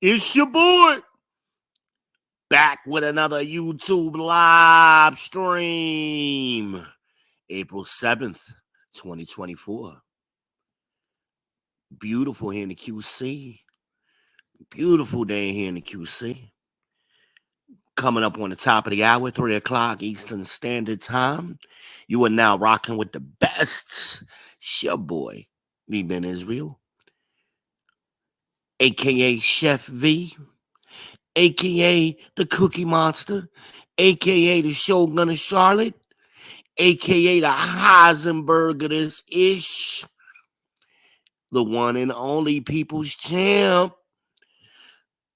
It's your boy back with another YouTube live stream. April 7th, 2024. Beautiful here in the QC. Beautiful day here in the QC. Coming up on the top of the hour, 3 o'clock Eastern Standard Time. You are now rocking with the best. It's your boy, V Ben Israel, a.k.a. Chef V, a.k.a. the Cookie Monster, a.k.a. the Shogun of Charlotte, a.k.a. the Heisenberg of this ish, the one and only People's Champ.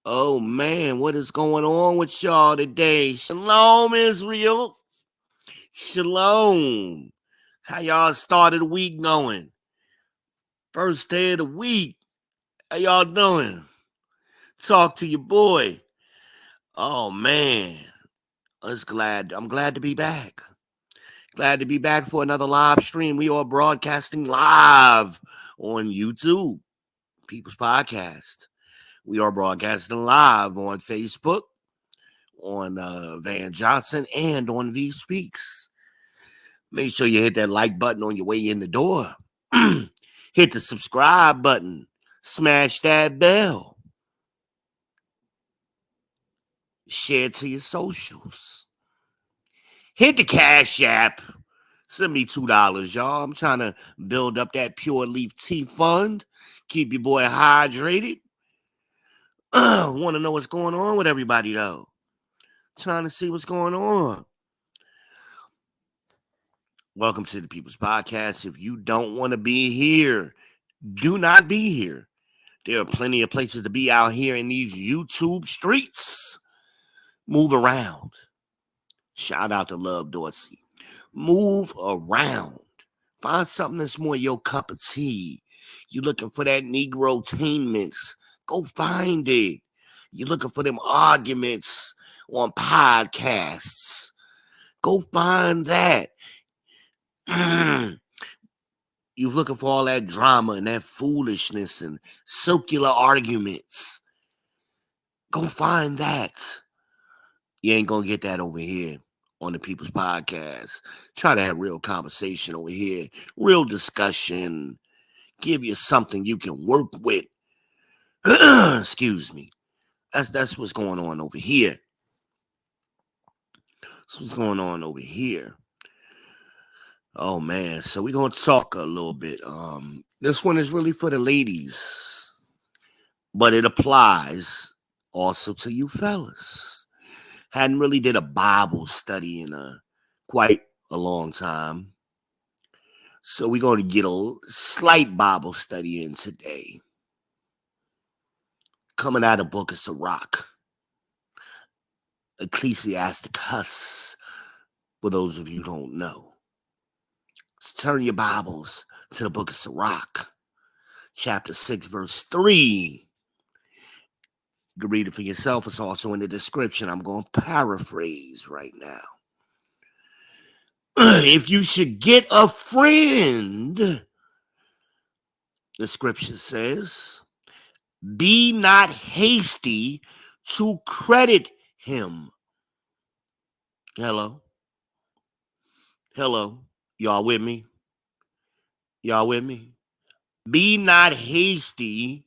Oh, man, what is going on with y'all today? Shalom, Israel. Shalom. How y'all started the week going? First day of the week. How y'all doing? Talk to your boy. Oh, man. I'm glad to be back. Glad to be back for another live stream. We are broadcasting live on YouTube, People's Podcast. We are broadcasting live on Facebook, on Van Johnson, and on V Speaks. Make sure you hit that like button on your way in the door. Hit the subscribe button. Smash that bell. Share it to your socials. Hit the Cash App. Send me $2, y'all. I'm trying to build up that Pure Leaf Tea Fund. Keep your boy hydrated. Want to know what's going on with everybody, though. Trying to see what's going on. Welcome to the People's Podcast. If you don't want to be here, do not be here. There are plenty of places to be out here in these YouTube streets. Move around. Shout out to Love Dorsey. Move around. Find something that's more your cup of tea. You looking for that Negro-tainments. Go find it. You're looking for them arguments on podcasts. Go find that. You're looking for all that drama and that foolishness and circular arguments. Go find that. You ain't gonna get that over here on the People's Podcast. Try to have real conversation over here, real discussion, give you something you can work with. Excuse me. That's what's going on over here. That's what's going on over here. Oh man, so we're gonna talk a little bit. This one is really for the ladies, but it applies also to you fellas. Hadn't really did a Bible study in quite a long time. So we're going to get a slight Bible study in today. Coming out of the book of Sirach. Ecclesiasticus, for those of you who don't know. So turn your Bibles to the book of Sirach. Chapter 6, verse 3. You can read it for yourself. It's also in the description. I'm going to paraphrase right now. If you should get a friend, the scripture says, be not hasty to credit him. Hello? Y'all with me? Be not hasty.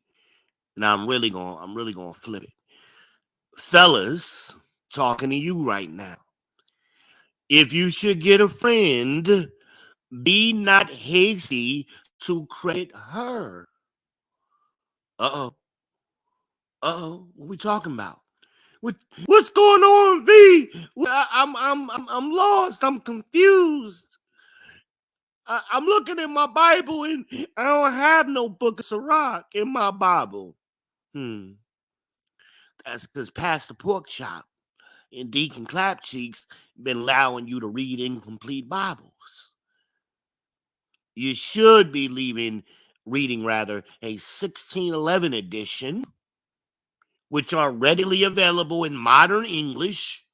And I'm really gonna flip it. Fellas, talking to you right now. If you should get a friend, be not hasty to credit her. Uh-oh. What we talking about? What's going on, V? I'm lost. I'm confused. I'm looking at my Bible and I don't have no book of Sirach in my Bible. That's because Pastor Porkchop and Deacon Clapcheeks been allowing you to read incomplete Bibles. You should be reading a 1611 edition, which are readily available in modern English.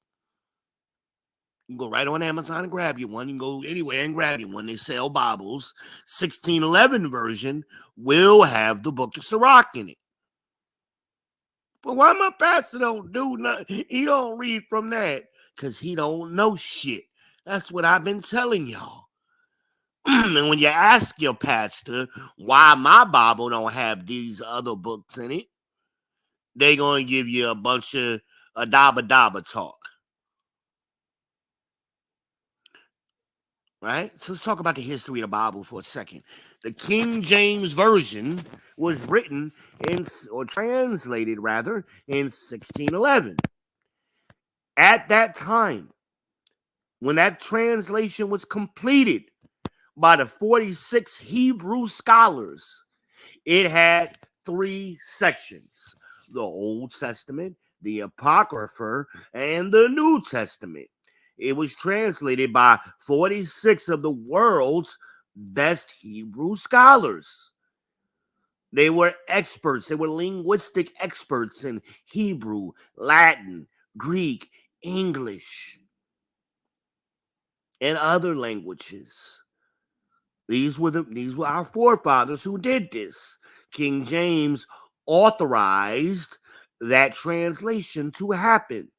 You can go right on Amazon and grab you one. You can go anywhere and grab you one. They sell Bibles. 1611 version will have the book of Sirach in it. But why my pastor don't do nothing? He don't read from that because he don't know shit. That's what I've been telling y'all. And when you ask your pastor why my Bible don't have these other books in it, they gonna give you a bunch of adaba talk. Right? So let's talk about the history of the Bible for a second. The King James Version was written or translated rather, in 1611. At that time, when that translation was completed by the 46 Hebrew scholars, it had 3 sections: the Old Testament, the Apocrypha, and the New Testament. It was translated by 46 of the world's best Hebrew scholars. They were experts. They were linguistic experts in Hebrew, Latin, Greek, English, and other languages. These were our forefathers who did this. King James authorized that translation to happen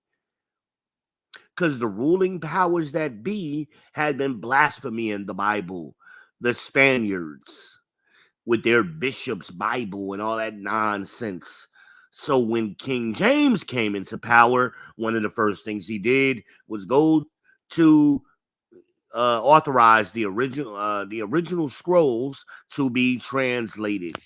because the ruling powers that be had been blaspheming the Bible. The Spaniards with their bishop's Bible and all that nonsense. So when King James came into power, one of the first things he did was go to authorize the original scrolls to be translated.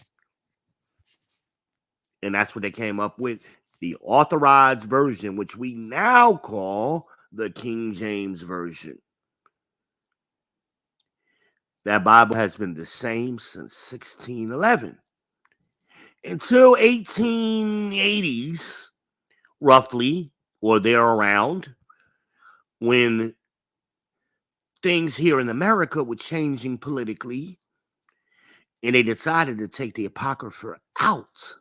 And that's what they came up with, the authorized version, which we now call the King James Version. That Bible has been the same since 1611. Until 1880s, roughly, or there around, when things here in America were changing politically, and they decided to take the Apocrypha out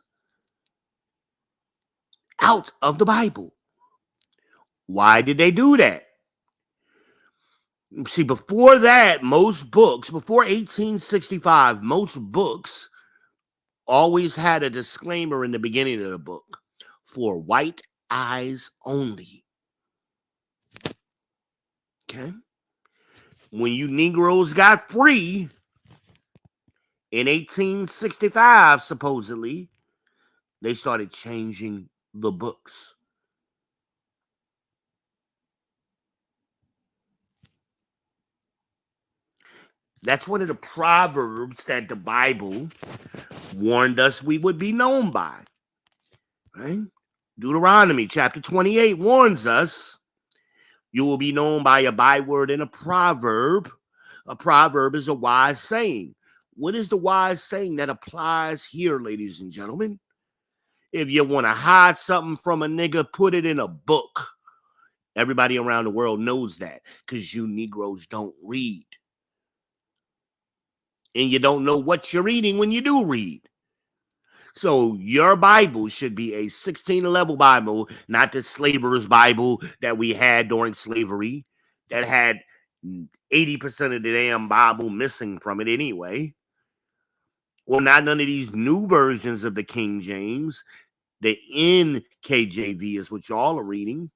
of the Bible. Why did they do that? See, before that, most books, before 1865, most books always had a disclaimer in the beginning of the book: for white eyes only. Okay? When you Negroes got free in 1865, supposedly, they started changing the books. That's one of the proverbs that the Bible warned us we would be known by. Right? Deuteronomy chapter 28 warns us you will be known by a byword and a proverb. A proverb is a wise saying. What is the wise saying that applies here, ladies and gentlemen? If you want to hide something from a nigga, put it in a book. Everybody around the world knows that because you Negroes don't read. And you don't know what you're reading when you do read. So your Bible should be a 1611 Bible, not the slaver's Bible that we had during slavery that had 80% of the damn Bible missing from it anyway. Well, not none of these new versions of the King James. The NKJV is what y'all are reading,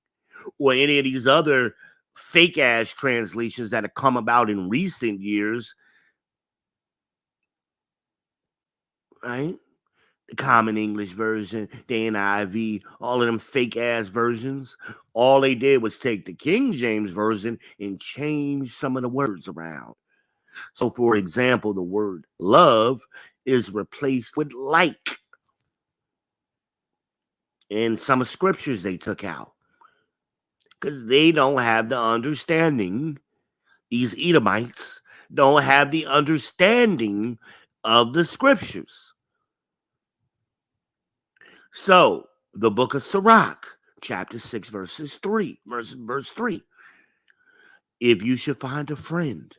or any of these other fake ass translations that have come about in recent years, right? The Common English Version, the NIV, all of them fake ass versions. All they did was take the King James Version and change some of the words around. So, for example, the word love is replaced with like. In some scriptures they took out because they don't have the understanding. These Edomites don't have the understanding of the scriptures. So, the book of Sirach, chapter 6, verse 3. If you should find a friend,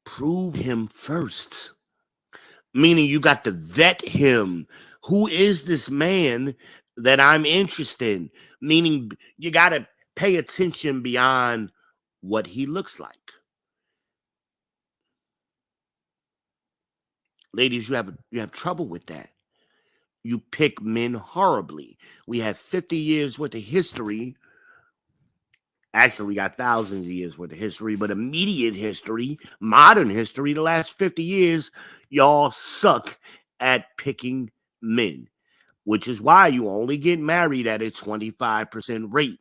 prove him first. Meaning you got to vet him. Who is this man that I'm interested in? Meaning you got to pay attention beyond what he looks like. Ladies, you have trouble with that. You pick men horribly. We have 50 years worth of history. Actually, we got thousands of years worth of history, but immediate history, modern history, the last 50 years, y'all suck at picking men, which is why you only get married at a 25% rate.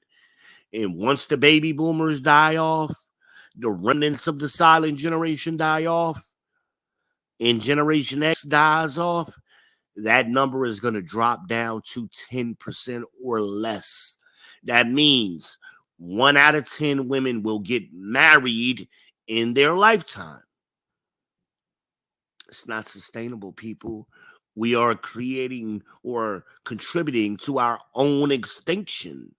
And once the baby boomers die off, the remnants of the silent generation die off, and Generation X dies off, that number is going to drop down to 10% or less. That means 1 out of 10 women will get married in their lifetime. It's not sustainable, people. We are creating or contributing to our own extinction.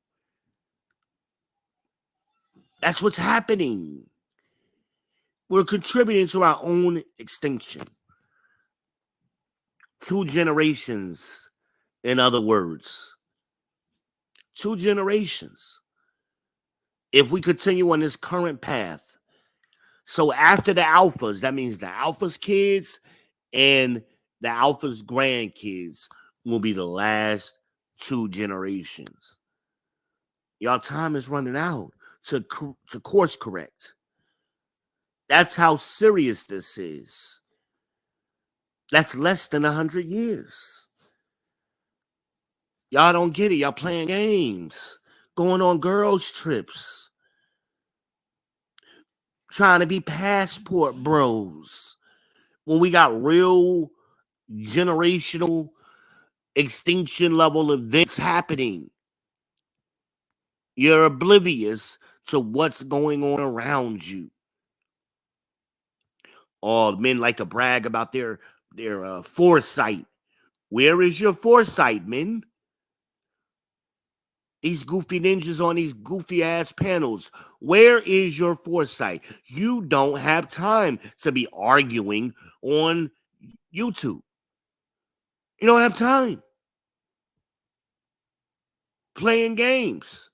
That's what's happening. We're contributing to our own extinction. 2 generations, in other words. 2 generations. If we continue on this current path. So after the alphas, that means the alphas' kids and the alphas' grandkids will be the last 2 generations. Y'all time is running out to course correct. That's how serious this is. That's less than 100 years. Y'all don't get it. Y'all playing games, going on girls' trips, trying to be passport bros. When we got real generational extinction level events happening, you're oblivious to what's going on around you. All men like to brag about their foresight. Where is your foresight, men? These goofy ninjas on these goofy ass panels. Where is your foresight? You don't have time to be arguing on YouTube. You don't have time. Playing games.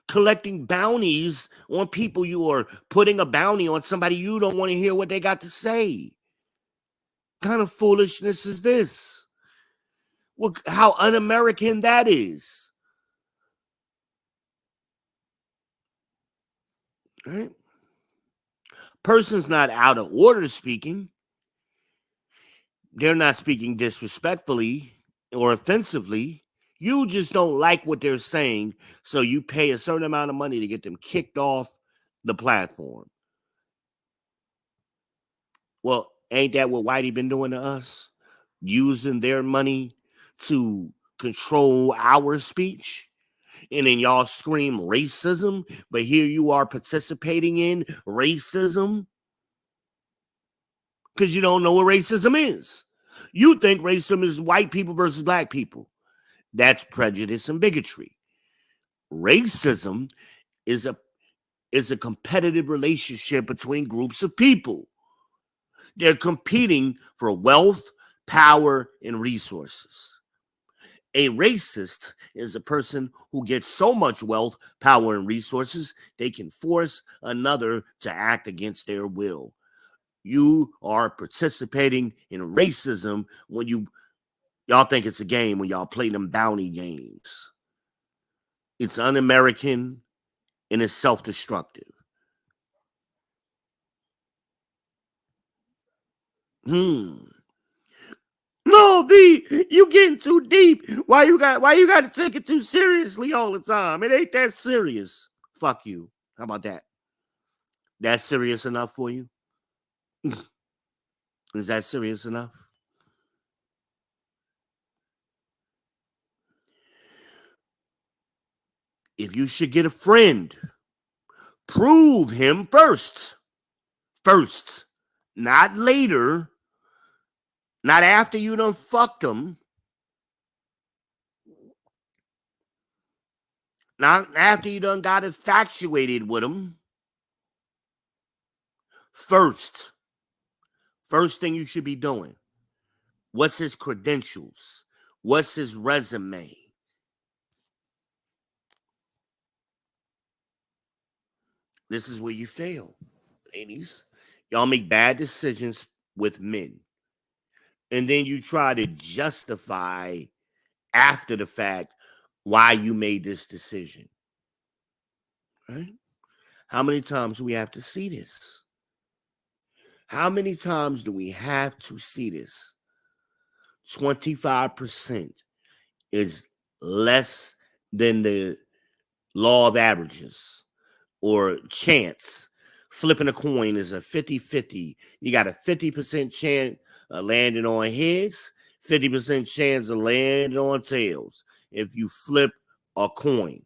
Collecting bounties on people, you are putting a bounty on somebody you don't want to hear what they got to say. What kind of foolishness is this? Look how un-American that is. Right? Person's not out of order speaking. They're not speaking disrespectfully or offensively. You just don't like what they're saying, so you pay a certain amount of money to get them kicked off the platform. Well, ain't that what Whitey been doing to us? Using their money to control our speech? And then y'all scream racism, but here you are participating in racism because you don't know what racism is. You think racism is white people versus black people. That's prejudice and bigotry. Racism is a competitive relationship between groups of people. They're competing for wealth, power, and resources. A racist is a person who gets so much wealth, power, and resources they can force another to act against their will. You are participating in racism when y'all think it's a game when y'all play them bounty games. It's un-American and it's self-destructive. No, V, you getting too deep. Why you got to take it too seriously all the time? It ain't that serious. Fuck you. How about that? That's serious enough for you? Is that serious enough? If you should get a friend, prove him first. First. Not later. Not after you done fucked him. Not after you done got infatuated with him. First. First thing you should be doing. What's his credentials? What's his resume? This is where you fail, ladies. Y'all make bad decisions with men. And then you try to justify after the fact why you made this decision. Right? How many times do we have to see this? How many times do we have to see this? 25% is less than the law of averages or chance. Flipping a coin is a 50-50. You got a 50% chance of landing on heads, 50% chance of landing on tails. If you flip a coin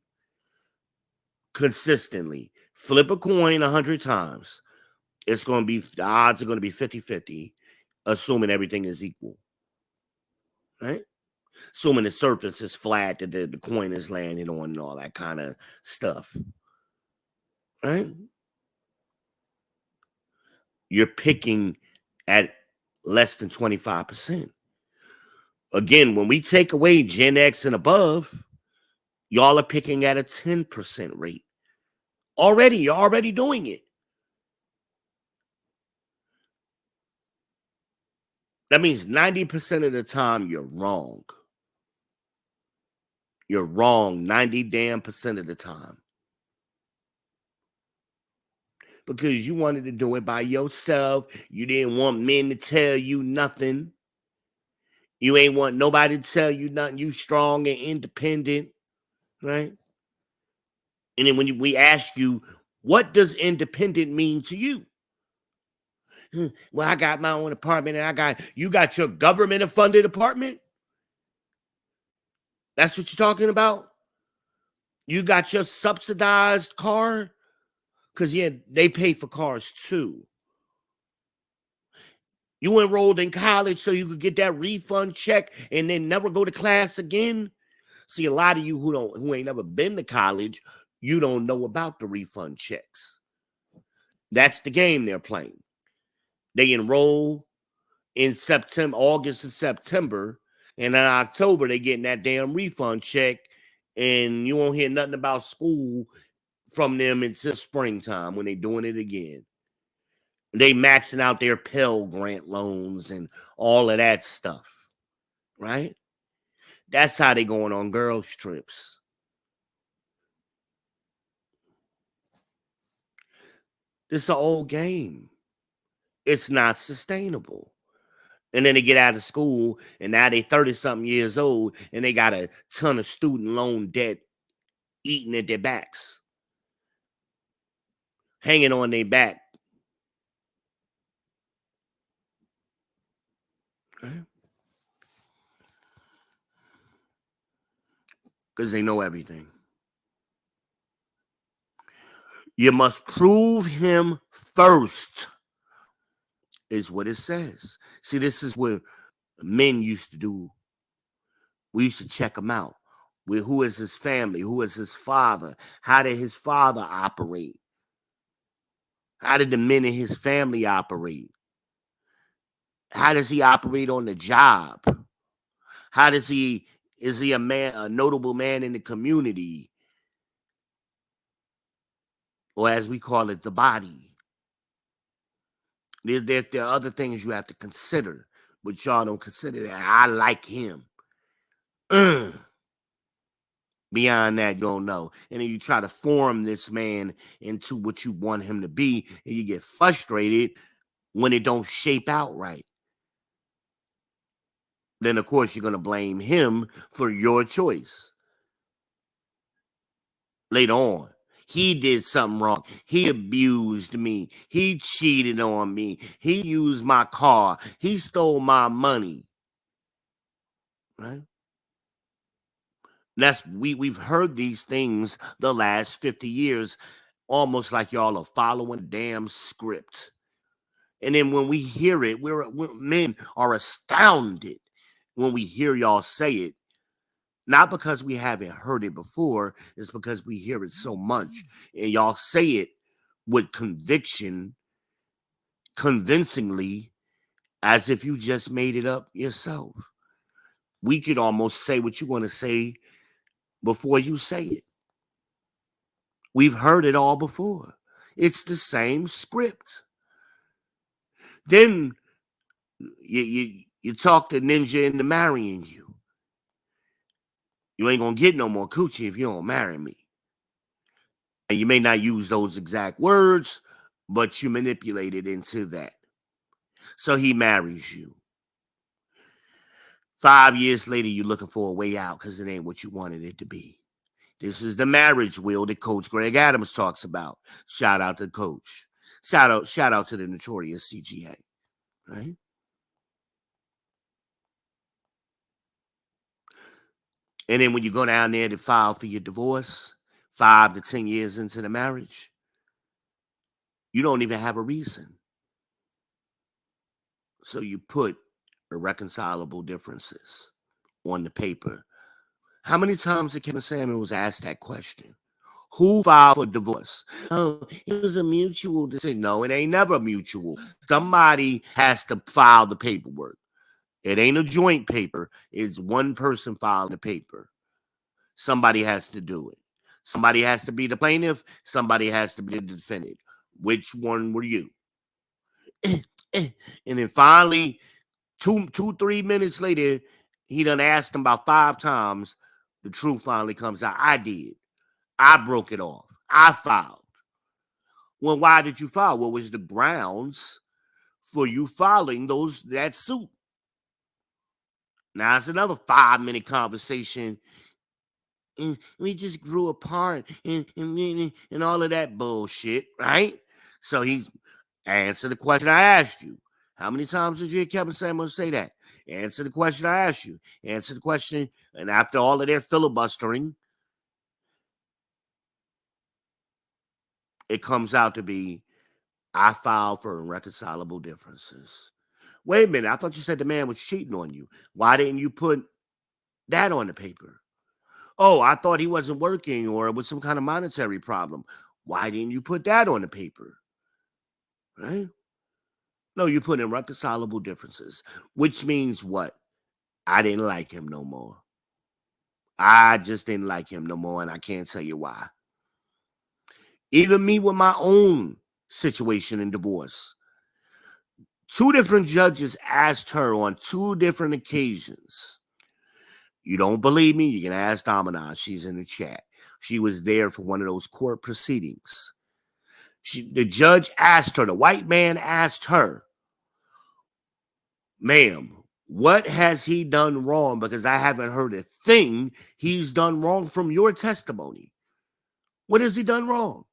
consistently, flip a coin 100 times, it's going to be, the odds are going to be 50-50, assuming everything is equal. Right? Assuming the surface is flat that the coin is landing on and all that kind of stuff. Right? You're picking at less than 25%. Again, when we take away Gen X and above, y'all are picking at a 10% rate. You're already doing it. That means 90% of the time you're wrong. You're wrong 90 damn percent of the time. Because you wanted to do it by yourself. You didn't want men to tell you nothing. You ain't want nobody to tell you nothing. You strong and independent, right? And then when we ask you, what does independent mean to you? Well, I got my own apartment and you got your government funded apartment? That's what you're talking about? You got your subsidized car? Because, yeah, they pay for cars too. You enrolled in college so you could get that refund check and then never go to class again? See, a lot of you who ain't never been to college, you don't know about the refund checks. That's the game they're playing. They enroll in September, August and September, and in October they getting that damn refund check, and you won't hear nothing about school from them until springtime when they doing it again. They maxing out their Pell Grant loans and all of that stuff, right? That's how they going on girls' trips. This is an old game. It's not sustainable. And then they get out of school and now they 30-something years old and they got a ton of student loan debt eating at their backs, hanging on their back. Because they know everything. You must prove him first, is what it says. See, this is what men used to do. We used to check him out. With who is his family? Who is his father? How did his father operate? How did the men in his family operate? How does he operate on the job? How does is he a notable man in the community? Or as we call it, the body. There are other things you have to consider, but y'all don't consider that. I like him. Beyond that, you don't know. And then you try to form this man into what you want him to be, and you get frustrated when it don't shape out right. Then, of course, you're going to blame him for your choice. Later on, he did something wrong. He abused me. He cheated on me. He used my car. He stole my money. Right? We've heard these things the last 50 years, almost like y'all are following a damn script. And then when we hear it, men are astounded when we hear y'all say it. Not because we haven't heard it before, it's because we hear it so much. And y'all say it with conviction, convincingly, as if you just made it up yourself. We could almost say what you want to say before you say it. We've heard it all before. It's the same script. Then you You talk the ninja into marrying you. You ain't gonna get no more coochie if you don't marry me. And you may not use those exact words, but you manipulate it into that. So he marries you. 5 years later, you're looking for a way out because it ain't what you wanted it to be. This is the marriage wheel that Coach Greg Adams talks about. Shout out to Coach. Shout out to the notorious CGA. Right? And then when you go down there to file for your divorce, 5 to 10 years into the marriage, you don't even have a reason. So you put irreconcilable differences on the paper. How many times did Kevin Samuels ask that question? Who filed for divorce? Oh, it was a mutual decision. No, it ain't never mutual. Somebody has to file the paperwork. It ain't a joint paper. It's one person filing the paper. Somebody has to do it. Somebody has to be the plaintiff. Somebody has to be the defendant. Which one were you? And then finally, 3 minutes later, he done asked him about 5 times. The truth finally comes out. I did. I broke it off. I filed. Well, why did you file? What was the grounds for you filing that suit? Now it's another 5-minute conversation. And we just grew apart and all of that bullshit, right? So he's answer the question I asked you. How many times did you hear Kevin Samuels say that? Answer the question I asked you. Answer the question. And after all of their filibustering, it comes out to be, I filed for irreconcilable differences. Wait a minute. I thought you said the man was cheating on you. Why didn't you put that on the paper? Oh, I thought he wasn't working or it was some kind of monetary problem. Why didn't you put that on the paper? Right? No, you put irreconcilable differences, which means what? I didn't like him no more. I just didn't like him no more, and I can't tell you why. Even me with my own situation in divorce. 2 different judges asked her on 2 different occasions. You don't believe me? You can ask Domina. She's in the chat. She was there for one of those court proceedings. The judge asked her, the white man asked her, ma'am, what has he done wrong? Because I haven't heard a thing he's done wrong from your testimony. What has he done wrong?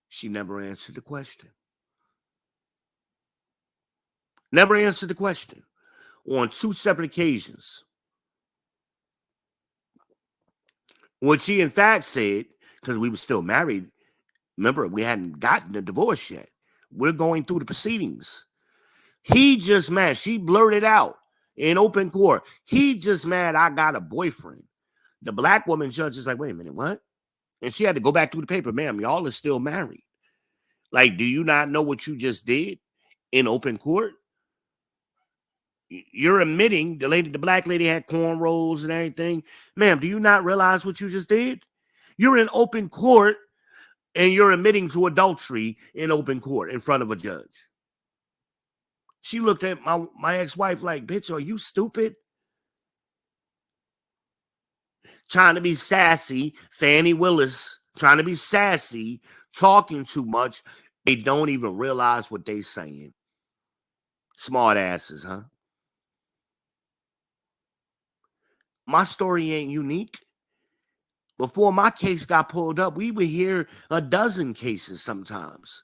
She never answered the question. Never answered the question. On 2 separate occasions. What she in fact said, because we were still married, remember, we hadn't gotten a divorce yet. We're going through the proceedings. He just mad. She blurted out in open court. He just mad I got a boyfriend. The black woman judge is like, wait a minute, what? And she had to go back through the paper. Ma'am, y'all are still married. Like, do you not know what you just did in open court? You're admitting the black lady had cornrows and everything. Ma'am, do you not realize what you just did? You're in open court and you're admitting to adultery in open court in front of a judge. She looked at my ex-wife like, bitch, are you stupid? Trying to be sassy, Fannie Willis, trying to be sassy, talking too much. They don't even realize what they saying. Smart asses, huh? My story ain't unique. Before my case got pulled up, we would hear a dozen cases sometimes.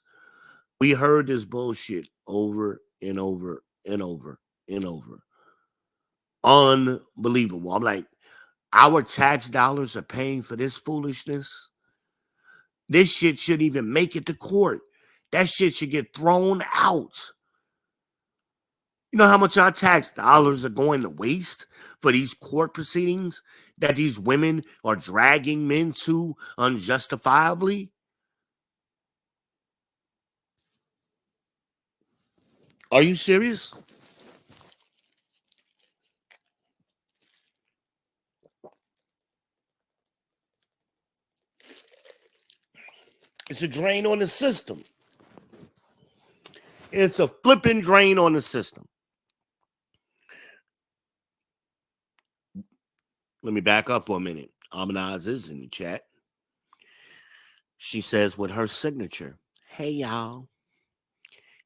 We heard this bullshit over and over and over and over. Unbelievable. I'm like, our tax dollars are paying for this foolishness. This shit shouldn't even make it to court. That shit should get thrown out. You know how much our tax dollars are going to waste for these court proceedings that these women are dragging men to unjustifiably? Are you serious? It's a drain on the system. It's a flipping drain on the system. Let me back up for a minute. Amanaz is in the chat. She says with her signature, hey y'all.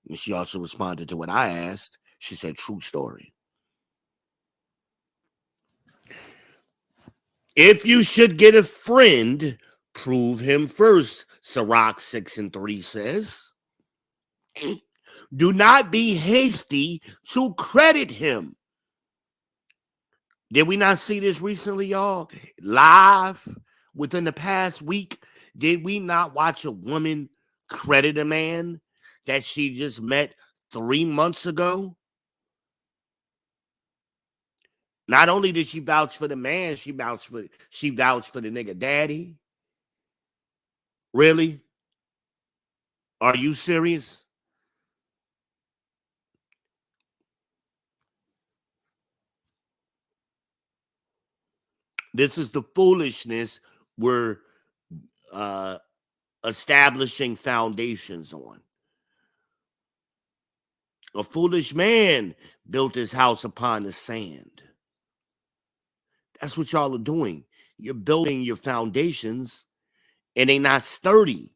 And she also responded to what I asked. She said, true story. If you should get a friend, prove him first, Sirach 6:3 says. Do not be hasty to credit him. Did we not see this recently, y'all? Live within the past week, did we not watch a woman credit a man that she just met 3 months ago? Not only did she vouch for the man, she vouched for the nigga daddy. Really? Are you serious? This is the foolishness we're uh, establishing foundations on. A foolish man built his house upon the sand. That's what y'all are doing. You're building your foundations and they're not sturdy.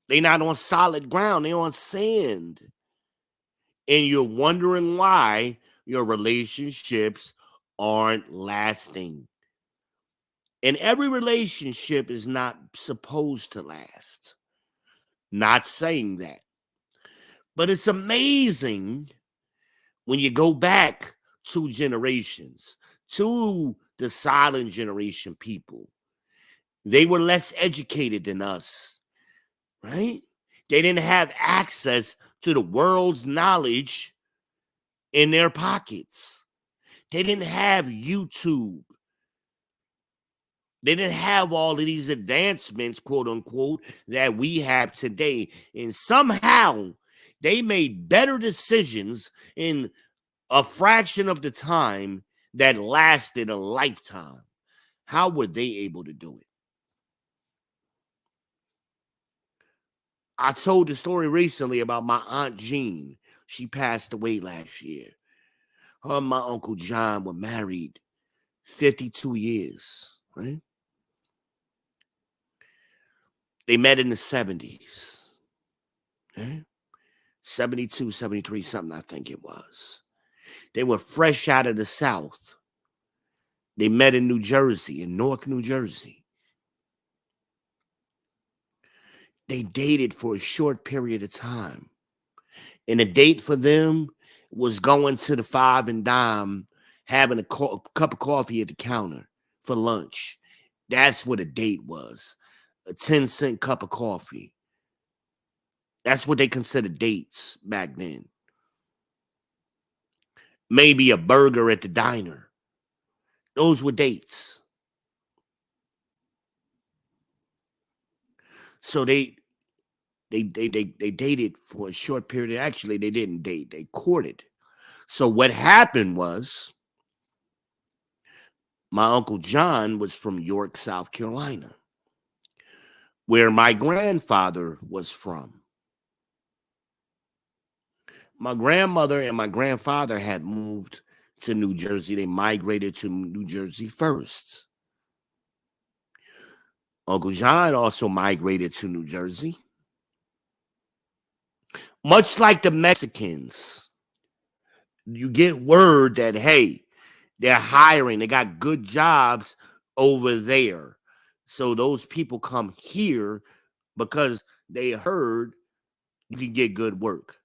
They're not on solid ground. They're on sand. And you're wondering why your relationships aren't lasting. And every relationship is not supposed to last. Not saying that. But it's amazing when you go back 2 generations to the silent generation people. They were less educated than us, right? They didn't have access to the world's knowledge in their pockets. They didn't have YouTube. They didn't have all of these advancements, quote unquote, that we have today. And somehow they made better decisions in a fraction of the time that lasted a lifetime. How were they able to do it? I told the story recently about my Aunt Jean. She passed away last year. Her and my Uncle John were married 52 years, right? They met in the 70s, right? 72, 73, something I think it was. They were fresh out of the South. They met in New Jersey, in Newark, New Jersey. They dated for a short period of time. And a date for them was going to the Five and Dime, having a cup of coffee at the counter for lunch. That's what a date was. A 10-cent cup of coffee. That's what they considered dates back then. Maybe a burger at the diner. Those were dates. So they dated for a short period. Actually, they didn't date. They courted. So what happened was my Uncle John was from York, South Carolina, where my grandfather was from. My grandmother and my grandfather had moved to New Jersey. They migrated to New Jersey first. Uncle John also migrated to New Jersey. Much like the Mexicans, you get word that, hey, they're hiring, they got good jobs over there. So those people come here because they heard you can get good work.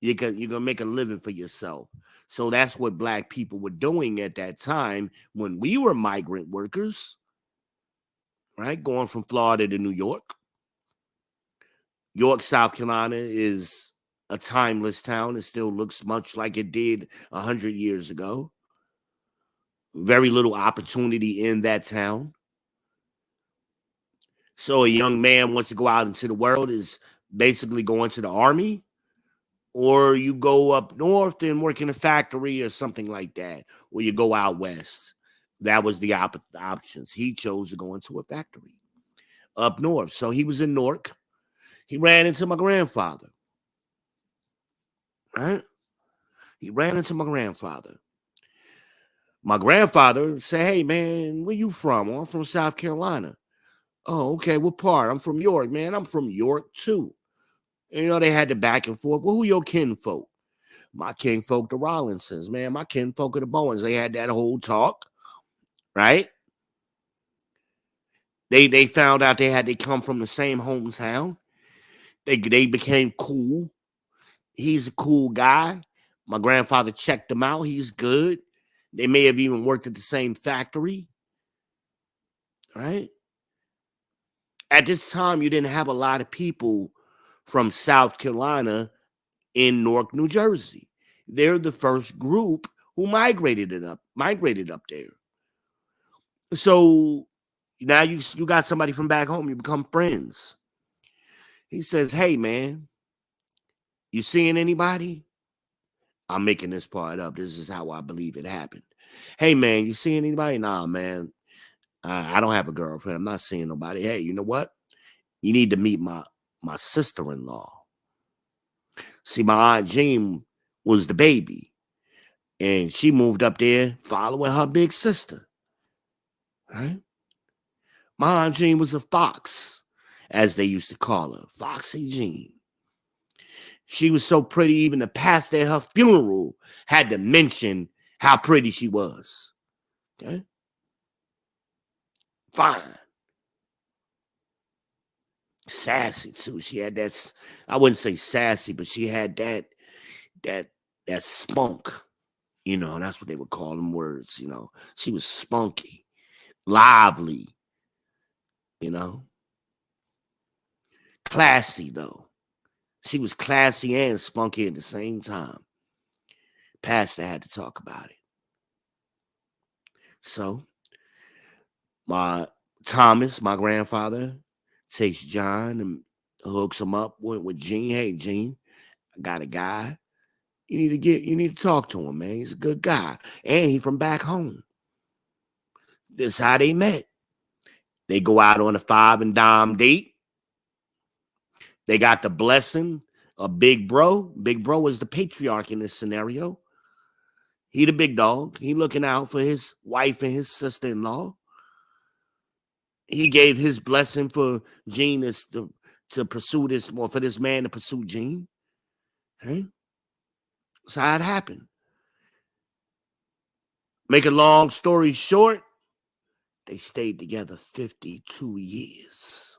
You're going to make a living for yourself. So that's what black people were doing at that time when we were migrant workers, right? Going from Florida to New York. York, South Carolina is a timeless town. It still looks much like it did 100 years ago. Very little opportunity in that town. So a young man wants to go out into the world is basically going to the army, or you go up north and work in a factory or something like that, or you go out west. That was the options. He chose to go into a factory up north. So he was in Newark. He ran into my grandfather, right? He ran into my grandfather. My grandfather said, hey, man, where you from? Oh, I'm from South Carolina. Oh, okay. What part? I'm from York, man. I'm from York, too. And, you know, they had the back and forth. Well, who your kinfolk? My kinfolk, the Rollinsons, man. My kinfolk are the Bowens. They had that whole talk, right? They found out they come from the same hometown. They became cool. He's a cool guy. My grandfather checked him out. He's good. They may have even worked at the same factory, right? At this time, you didn't have a lot of people from South Carolina in Newark, New Jersey. They're the first group who migrated up there. So now you got somebody from back home, you become friends. He says, hey man, you seeing anybody? I'm making this part up. This is how I believe it happened. Hey man, you seeing anybody? Nah, man. I don't have a girlfriend. I'm not seeing nobody. Hey, you know what? You need to meet my sister-in-law. See, my Aunt Jean was the baby, and she moved up there following her big sister. Right? My Aunt Jean was a fox, as they used to call her, Foxy Jean. She was so pretty, even the pastor at her funeral had to mention how pretty she was. Okay? Fine. Sassy too. She had that, I wouldn't say sassy, but she had that that spunk. You know, that's what they would call them words, you know. She was spunky, lively, you know, classy though. She was classy and spunky at the same time. Pastor had to talk about it. So my Thomas, my grandfather, takes John and hooks him up with Gene. Hey, Gene, I got a guy. You need to talk to him, man. He's a good guy. And he from back home. This how they met. They go out on a five and dime date. They got the blessing of Big Bro. Big Bro was the patriarch in this scenario. He the big dog. He looking out for his wife and his sister-in-law. He gave his blessing for Gene to pursue this, or for this man to pursue Gene. Okay? That's how it happened. Make a long story short, they stayed together 52 years.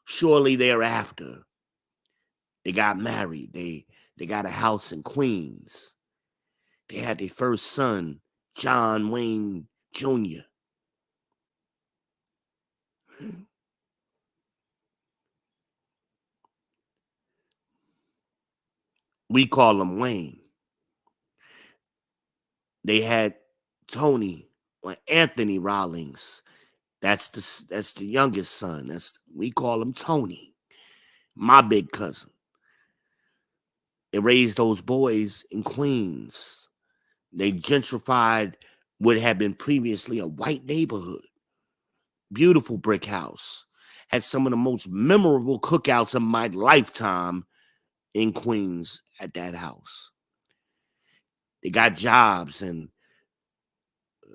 Shortly thereafter, they got married. They got a house in Queens. They had their first son, John Wayne Jr. We call him Wayne. They had Tony or Anthony Rawlings. That's the youngest son. We call him Tony, my big cousin. They raised those boys in Queens. They gentrified what had been previously a white neighborhood. Beautiful brick house. Had some of the most memorable cookouts of my lifetime in Queens at that house. They got jobs in,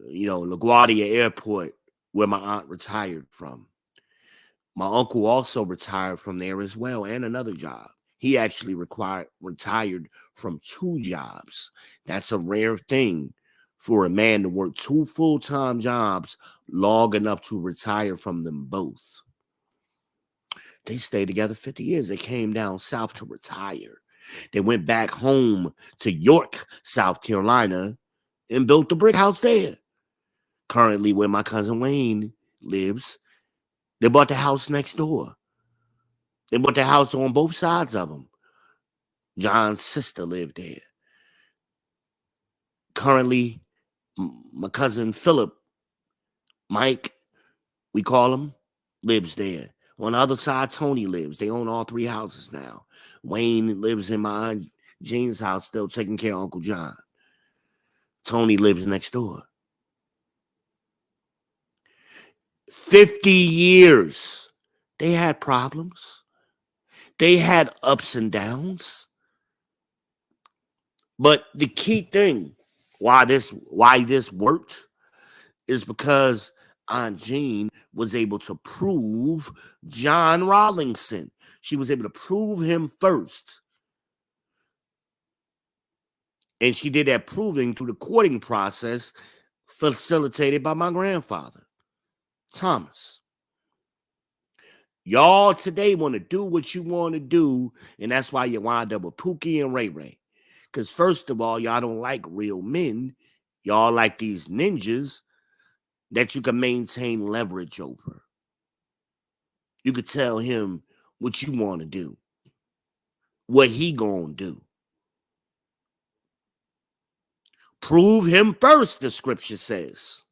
LaGuardia Airport, where my aunt retired from. My uncle also retired from there as well, and another job. He actually retired from two jobs. That's a rare thing for a man to work two full-time jobs long enough to retire from them both. They stayed together 50 years. They came down south to retire. They went back home to York, South Carolina, and built the brick house there. Currently, where my cousin Wayne lives, they bought the house next door. They bought the house on both sides of them. John's sister lived there. Currently, my cousin Philip, Mike, we call him, lives there. On the other side, Tony lives. They own all three houses now. Wayne lives in my Aunt Jean's house, still taking care of Uncle John. Tony lives next door. 50 years. They had problems. They had ups and downs. But the key thing, Why this worked is because Aunt Jean was able to prove John Rawlingson. She was able to prove him first. And she did that proving through the courting process facilitated by my grandfather, Thomas. Y'all today want to do what you want to do, and that's why you wind up with Pookie and Ray Ray. Because first of all, y'all don't like real men. Y'all like these ninjas that you can maintain leverage over. You could tell him what you want to do, what he gonna do. Prove him first, the scripture says.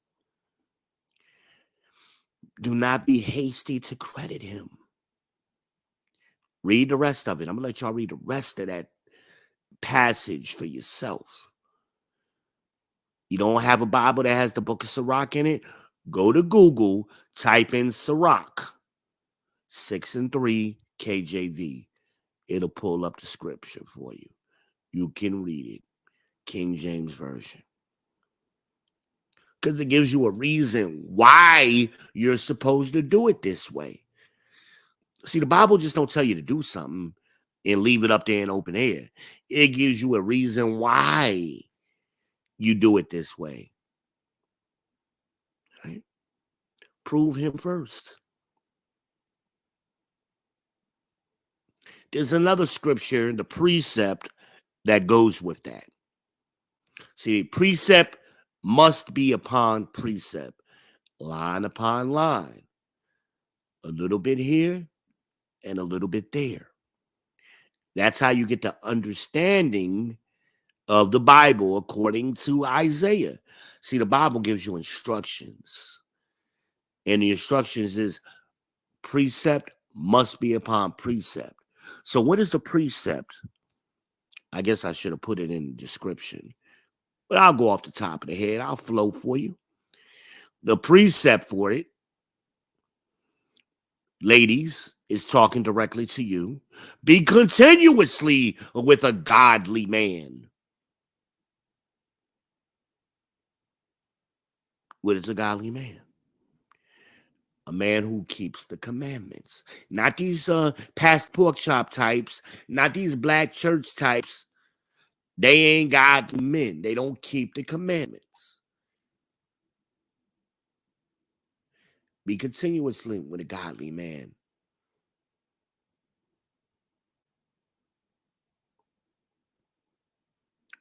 Do not be hasty to credit him. Read the rest of it. I'm going to let y'all read the rest of that passage for yourself. You don't have a Bible that has the book of Sirach in it? Go to Google, type in Sirach 6 and 3 KJV. It'll pull up the scripture for you. You can read it. King James Version. Because it gives you a reason why you're supposed to do it this way. See, the Bible just don't tell you to do something and leave it up there in open air. It gives you a reason why you do it this way. Right? Prove him first. There's another scripture, the precept, that goes with that. See, precept must be upon precept, line upon line. A little bit here and a little bit there. That's how you get the understanding of the Bible according to Isaiah. See, the Bible gives you instructions. And the instructions is precept must be upon precept. So what is the precept? I guess I should have put it in the description. But I'll go off the top of the head. I'll flow for you. The precept for it, ladies, is talking directly to you. Be continuously with a godly man. What is a godly man? A man who keeps the commandments. Not these past pork chop types, not these black church types. They ain't godly men. They don't keep the commandments. Be continuously with a godly man.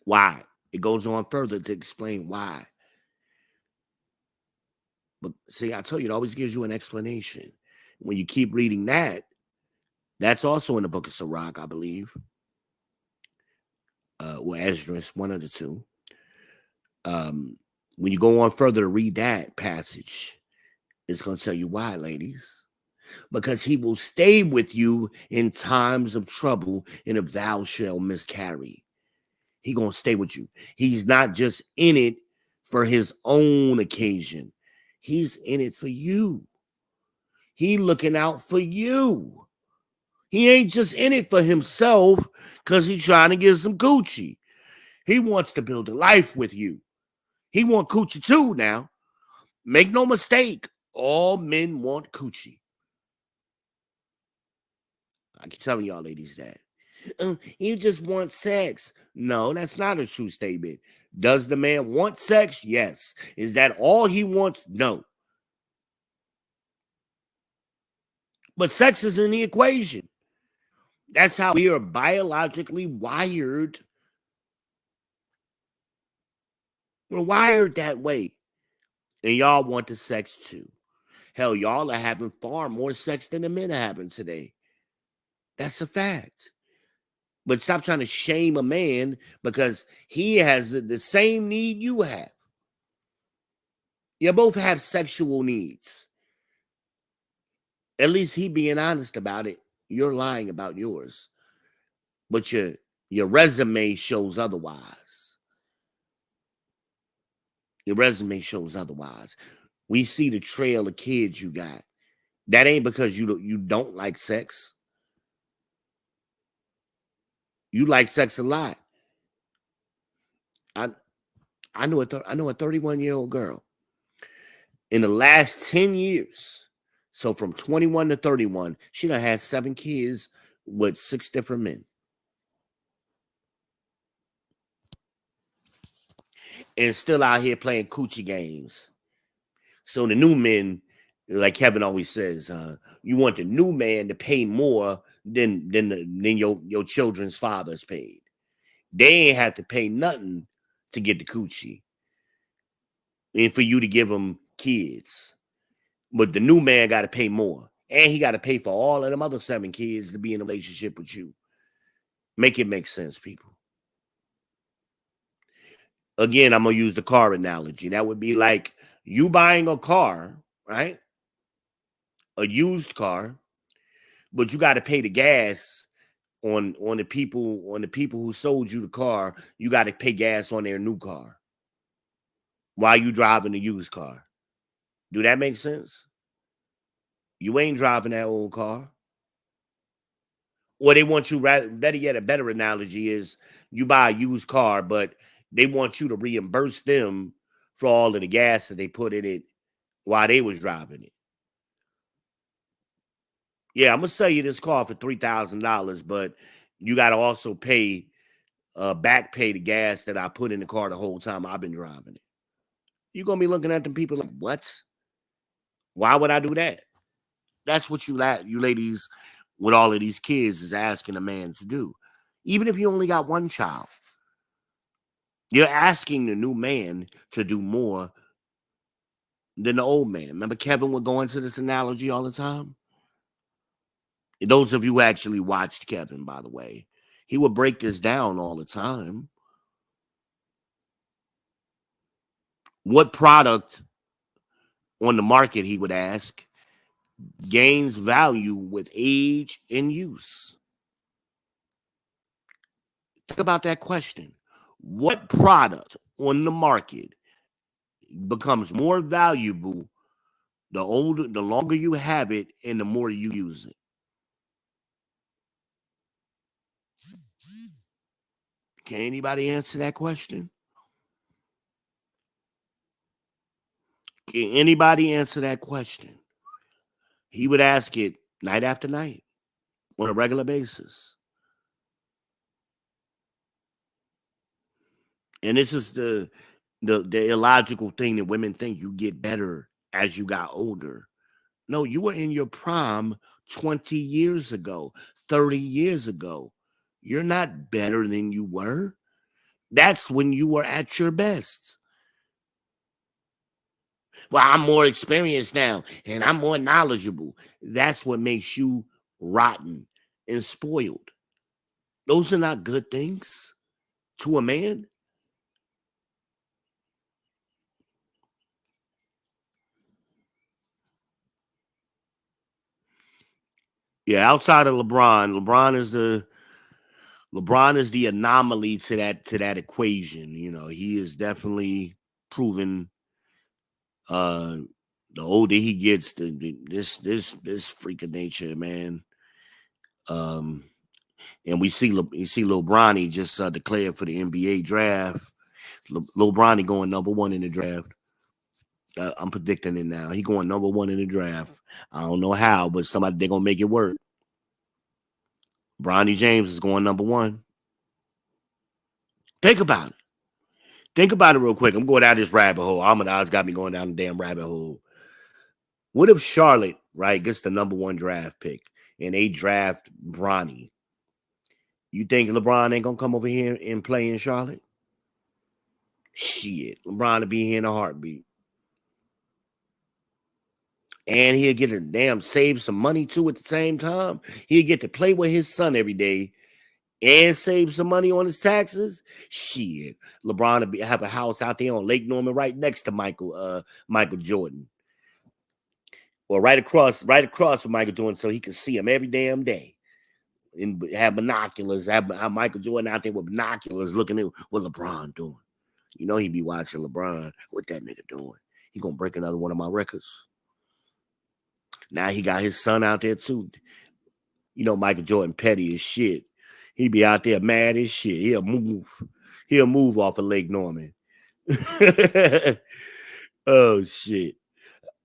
Why? It goes on further to explain why. But see, I tell you, it always gives you an explanation. When you keep reading that, that's also in the book of Sirach, I believe. Or Esdras, one of the two. When you go on further to read that passage, it's going to tell you why, ladies. Because he will stay with you in times of trouble, and if thou shalt miscarry. He going to stay with you. He's not just in it for his own occasion. He's in it for you. He looking out for you. He ain't just in it for himself because he's trying to get some Gucci. He wants to build a life with you. He want Coochie too now. Make no mistake. All men want Coochie. I keep telling y'all ladies that. You just want sex. No, that's not a true statement. Does the man want sex? Yes. Is that all he wants? No. But sex is in the equation. That's how we are biologically wired. We're wired that way. And y'all want the sex too. Hell, y'all are having far more sex than the men are having today. That's a fact. But stop trying to shame a man because he has the same need you have. You both have sexual needs. At least he being honest about it. You're lying about yours. But your resume shows otherwise. Your resume shows otherwise. We see the trail of kids you got. That ain't because you don't like sex. You like sex a lot. I know a 31-year-old girl in the last 10 years. So from 21 to 31, she done had 7 kids with 6 different men. And still out here playing coochie games. So the new men, like Kevin always says, you want the new man to pay more than your children's fathers paid. They ain't have to pay nothing to get the coochie and for you to give them kids. But the new man got to pay more. And he got to pay for all of them other 7 kids to be in a relationship with you. Make it make sense, people. Again, I'm going to use the car analogy. That would be like you buying a car, right? A used car, but you got to pay the gas on the people who sold you the car. You got to pay gas on their new car while you driving the used car. Do that make sense? You ain't driving that old car. Or they want you, better yet, a better analogy is you buy a used car, but they want you to reimburse them for all of the gas that they put in it while they was driving it. Yeah, I'm gonna sell you this car for $3,000, but you got to also back pay the gas that I put in the car the whole time I've been driving it. You're gonna be looking at them people like, what? Why would I do that? That's what you ladies with all of these kids is asking a man to do. Even if you only got one child, you're asking the new man to do more than the old man. Remember Kevin would go into this analogy all the time? And those of you who actually watched Kevin, by the way, he would break this down all the time. What product on the market, he would ask, gains value with age and use? Think about that question. What product on the market becomes more valuable the longer you have it and the more you use it? Can anybody answer that question? Can anybody answer that question? He would ask it night after night on a regular basis. And this is the illogical thing that women think you get better as you got older. No, you were in your prime 20 years ago, 30 years ago. You're not better than you were. That's when you were at your best. Well, I'm more experienced now and I'm more knowledgeable. That's what makes you rotten and spoiled. Those are not good things to a man. Yeah, outside of LeBron is the anomaly to that equation. You know, he is definitely proven the older he gets, this freak of nature, man. Um and you see Lil Bronny just declared for the NBA draft. Lil Bronny going #1 in the draft. I'm predicting it now. He going #1 in the draft. I don't know how, but somebody they're gonna make it work. Bronny James is going #1. Think about it. Think about it real quick. I'm going down this rabbit hole. Ahmad got me going down the damn rabbit hole. What if Charlotte, right, gets the #1 draft pick and they draft Bronny? You think LeBron ain't gonna come over here and play in Charlotte? Shit, LeBron will be here in a heartbeat. And he'll get a damn save some money too at the same time. He'll get to play with his son every day and save some money on his taxes. Shit, LeBron will have a house out there on Lake Norman right next to Michael Jordan. Or right across from Michael Jordan so he can see him every damn day. And have binoculars, have Michael Jordan out there with binoculars looking at what LeBron doing. You know he be watching LeBron. What that nigga doing? He gonna break another one of my records. Now he got his son out there too. You know Michael Jordan petty as shit. He be out there mad as shit. He'll move off of Lake Norman. Oh shit.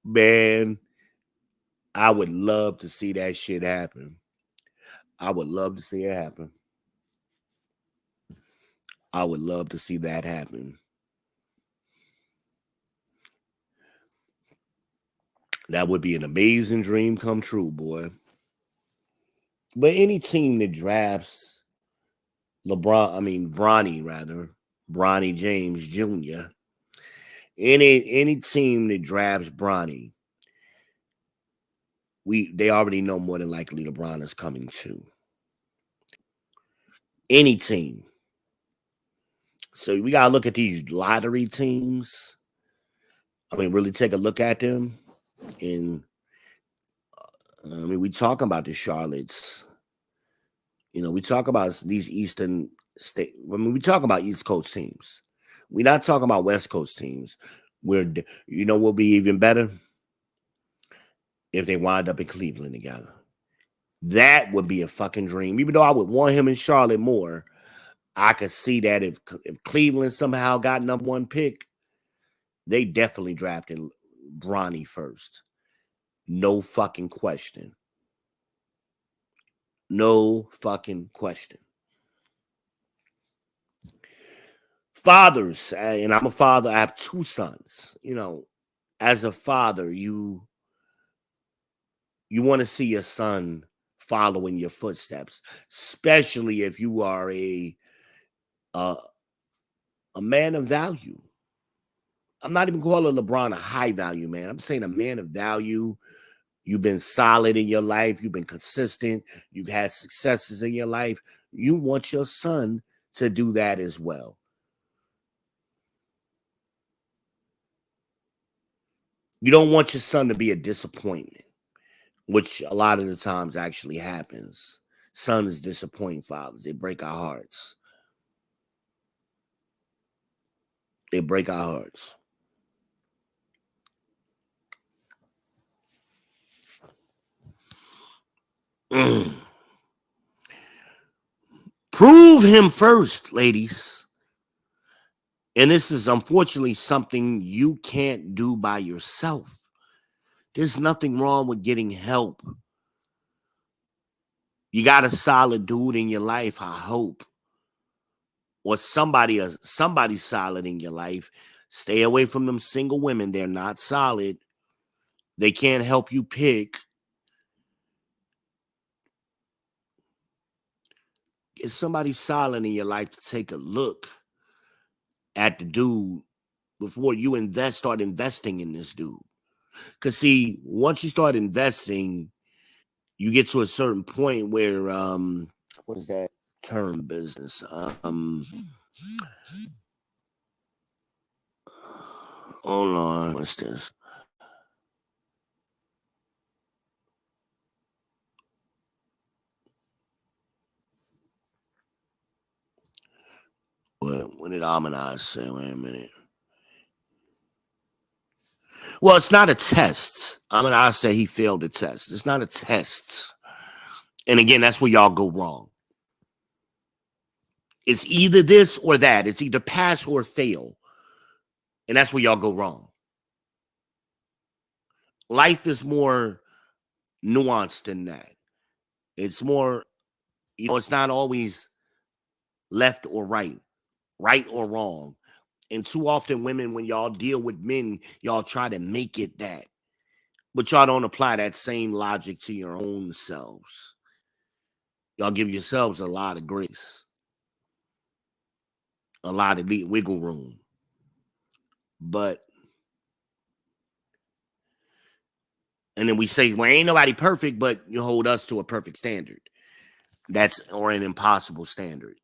Man, I would love to see that shit happen. I would love to see it happen. I would love to see that happen. That would be an amazing dream come true, boy. But any team that drafts Bronny rather, Bronny James Jr. Any team that drafts Bronny, they already know more than likely LeBron is coming too. Any team. So we gotta look at these lottery teams. Really take a look at them. And we talk about the Charlottes. We talk about these Eastern state. We talk about East Coast teams. We're not talking about West Coast teams. Will be even better if they wind up in Cleveland together. That would be a fucking dream. Even though I would want him in Charlotte more, I could see that if Cleveland somehow got number one pick, they definitely drafted Bronny first. No fucking question. No fucking question. Fathers, and I'm a father. I have two sons. As a father, you want to see your son following your footsteps, especially if you are uh, a man of value. I'm not even calling LeBron a high value man. I'm saying a man of value. You've been solid in your life. You've been consistent. You've had successes in your life. You want your son to do that as well. You don't want your son to be a disappointment, which a lot of the times actually happens. Sons disappoint fathers. They break our hearts. They break our hearts. Prove him first, ladies. And this is unfortunately something you can't do by yourself. There's nothing wrong with getting help. You got a solid dude in your life, I hope. Or somebody solid in your life. Stay away from them single women. They're not solid. They can't help you pick. Get somebody solid in your life to take a look at the dude before you start investing in this dude. Because see, once you start investing, you get to a certain point where what is that term business? Hold on, what's this? What did Amanize say? Wait a minute. Well, it's not a test. Amanize said he failed the test. It's not a test. And again, that's where y'all go wrong. It's either this or that. It's either pass or fail. And that's where y'all go wrong. Life is more nuanced than that. It's more, it's not always left or right or wrong. And too often, women, when y'all deal with men, y'all try to make it that. But y'all don't apply that same logic to your own selves. Y'all give yourselves a lot of grace, a lot of wiggle room. But, and then we say, well, ain't nobody perfect, but you hold us to a perfect standard. Or an impossible standard.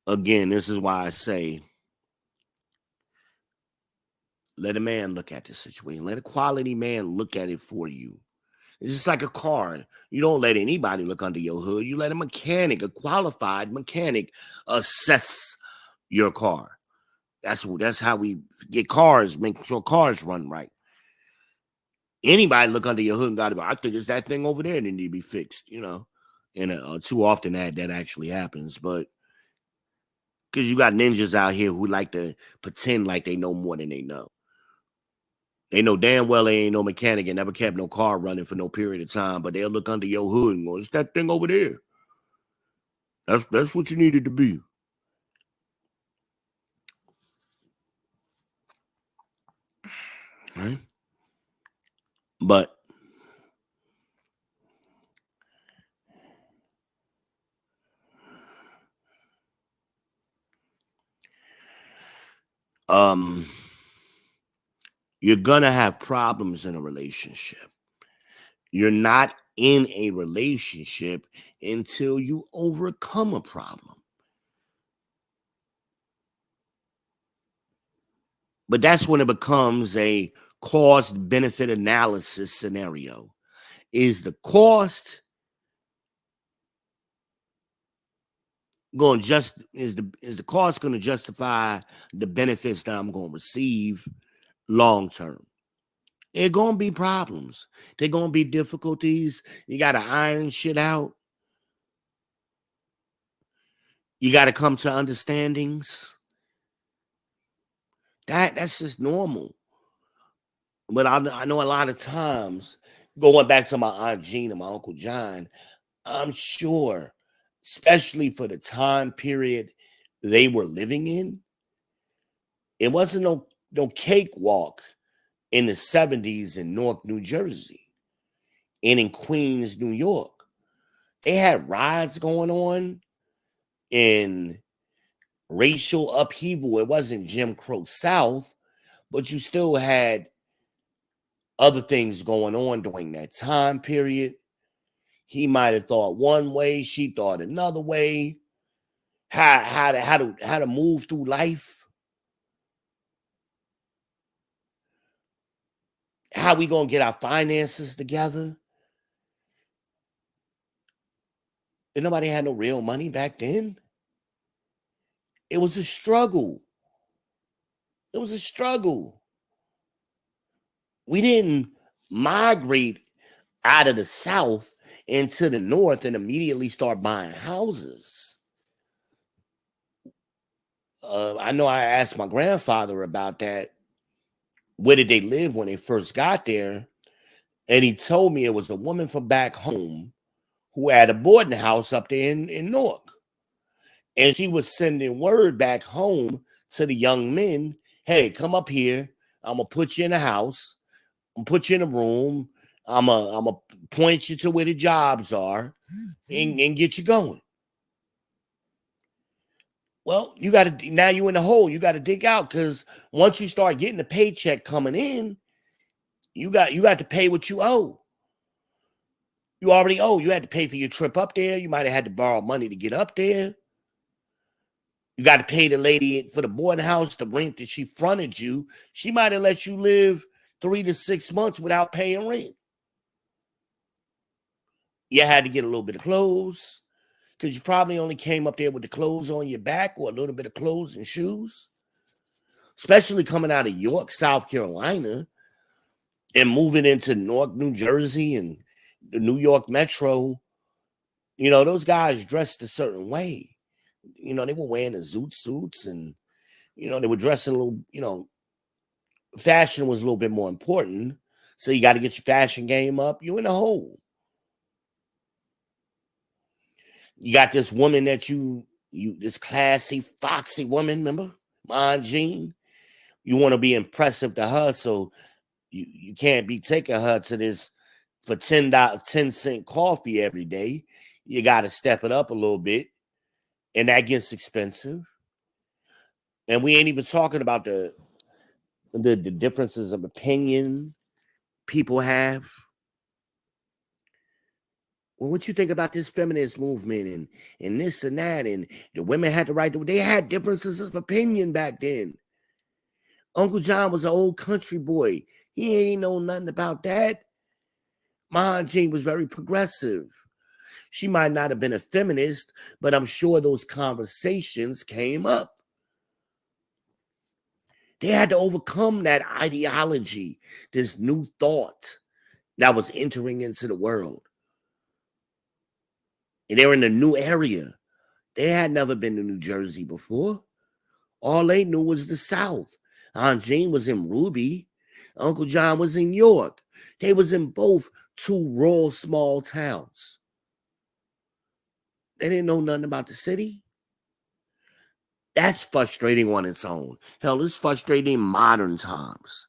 Again, this is why I say, let a man look at the situation. Let a quality man look at it for you. It's just like a car. You don't let anybody look under your hood. You let a qualified mechanic, assess your car. That's how we get cars, make sure cars run right. Anybody look under your hood and got to go, I think it's that thing over there that need to be fixed, And too often that actually happens. But because you got ninjas out here who like to pretend like they know more than they know. They know damn well they ain't no mechanic and never kept no car running for no period of time, but they'll look under your hood and go, it's that thing over there. That's what you needed to be. Right? But um you're gonna have problems in a relationship. You're not in a relationship until you overcome a problem. But that's when it becomes a cost benefit analysis scenario. Is the cost going just is the cost going to justify the benefits that I'm going to receive long term? There going to be problems. There going to be difficulties. You got to iron shit out. You got to come to understandings. That's just normal. But I know a lot of times, going back to my Aunt Jean and my Uncle John, I'm sure, especially for the time period they were living in, it wasn't no cakewalk in the 70s in Newark, New Jersey, and in Queens, New York. They had riots going on in racial upheaval. It wasn't Jim Crow South, but you still had other things going on during that time period. He might have thought one way, she thought another way. How to move through life. How we gonna get our finances together? And nobody had no real money back then. It was a struggle. It was a struggle. We didn't migrate out of the South into the North and immediately start buying houses. I know I asked my grandfather about that. Where did they live when they first got there? And he told me it was a woman from back home who had a boarding house up there in Newark. And she was sending word back home to the young men, hey, come up here. I'm going to put you in a house. I'm going to put you in a room. I'm going to point you to where the jobs are and get you going. Well, you got to, now you in the hole. You got to dig out, because once you start getting the paycheck coming in, you got to pay what you owe. You already owe. You had to pay for your trip up there. You might have had to borrow money to get up there. You got to pay the lady for the boarding house, the rent that she fronted you. She might have let you live 3 to 6 months without paying rent. You had to get a little bit of clothes, because you probably only came up there with the clothes on your back or a little bit of clothes and shoes. Especially coming out of York, South Carolina, and moving into Newark, New Jersey, and the New York Metro. You know, those guys dressed a certain way. You know, they were wearing the zoot suits, and, you know, they were dressing a little, you know, fashion was a little bit more important. So you got to get your fashion game up. You in a hole. You got this woman that this classy, foxy woman, remember? Aunt Jean. You want to be impressive to her, so you can't be taking her to this for $10 coffee every day. You got to step it up a little bit, and that gets expensive. And we ain't even talking about the differences of opinion people have. Well, what you think about this feminist movement and this and that, and the women had the right to, they had differences of opinion back then. Uncle John was an old country boy. He ain't know nothing about that. My Aunt Jane was very progressive. She might not have been a feminist, but I'm sure those conversations came up. They had to overcome that ideology, this new thought that was entering into the world. And they're in a new area. They had never been to New Jersey before. All they knew was the South. Aunt Jane was in Ruby. Uncle John was in York. They was in both two rural small towns. They didn't know nothing about the city. That's frustrating on its own. Hell, it's frustrating in modern times.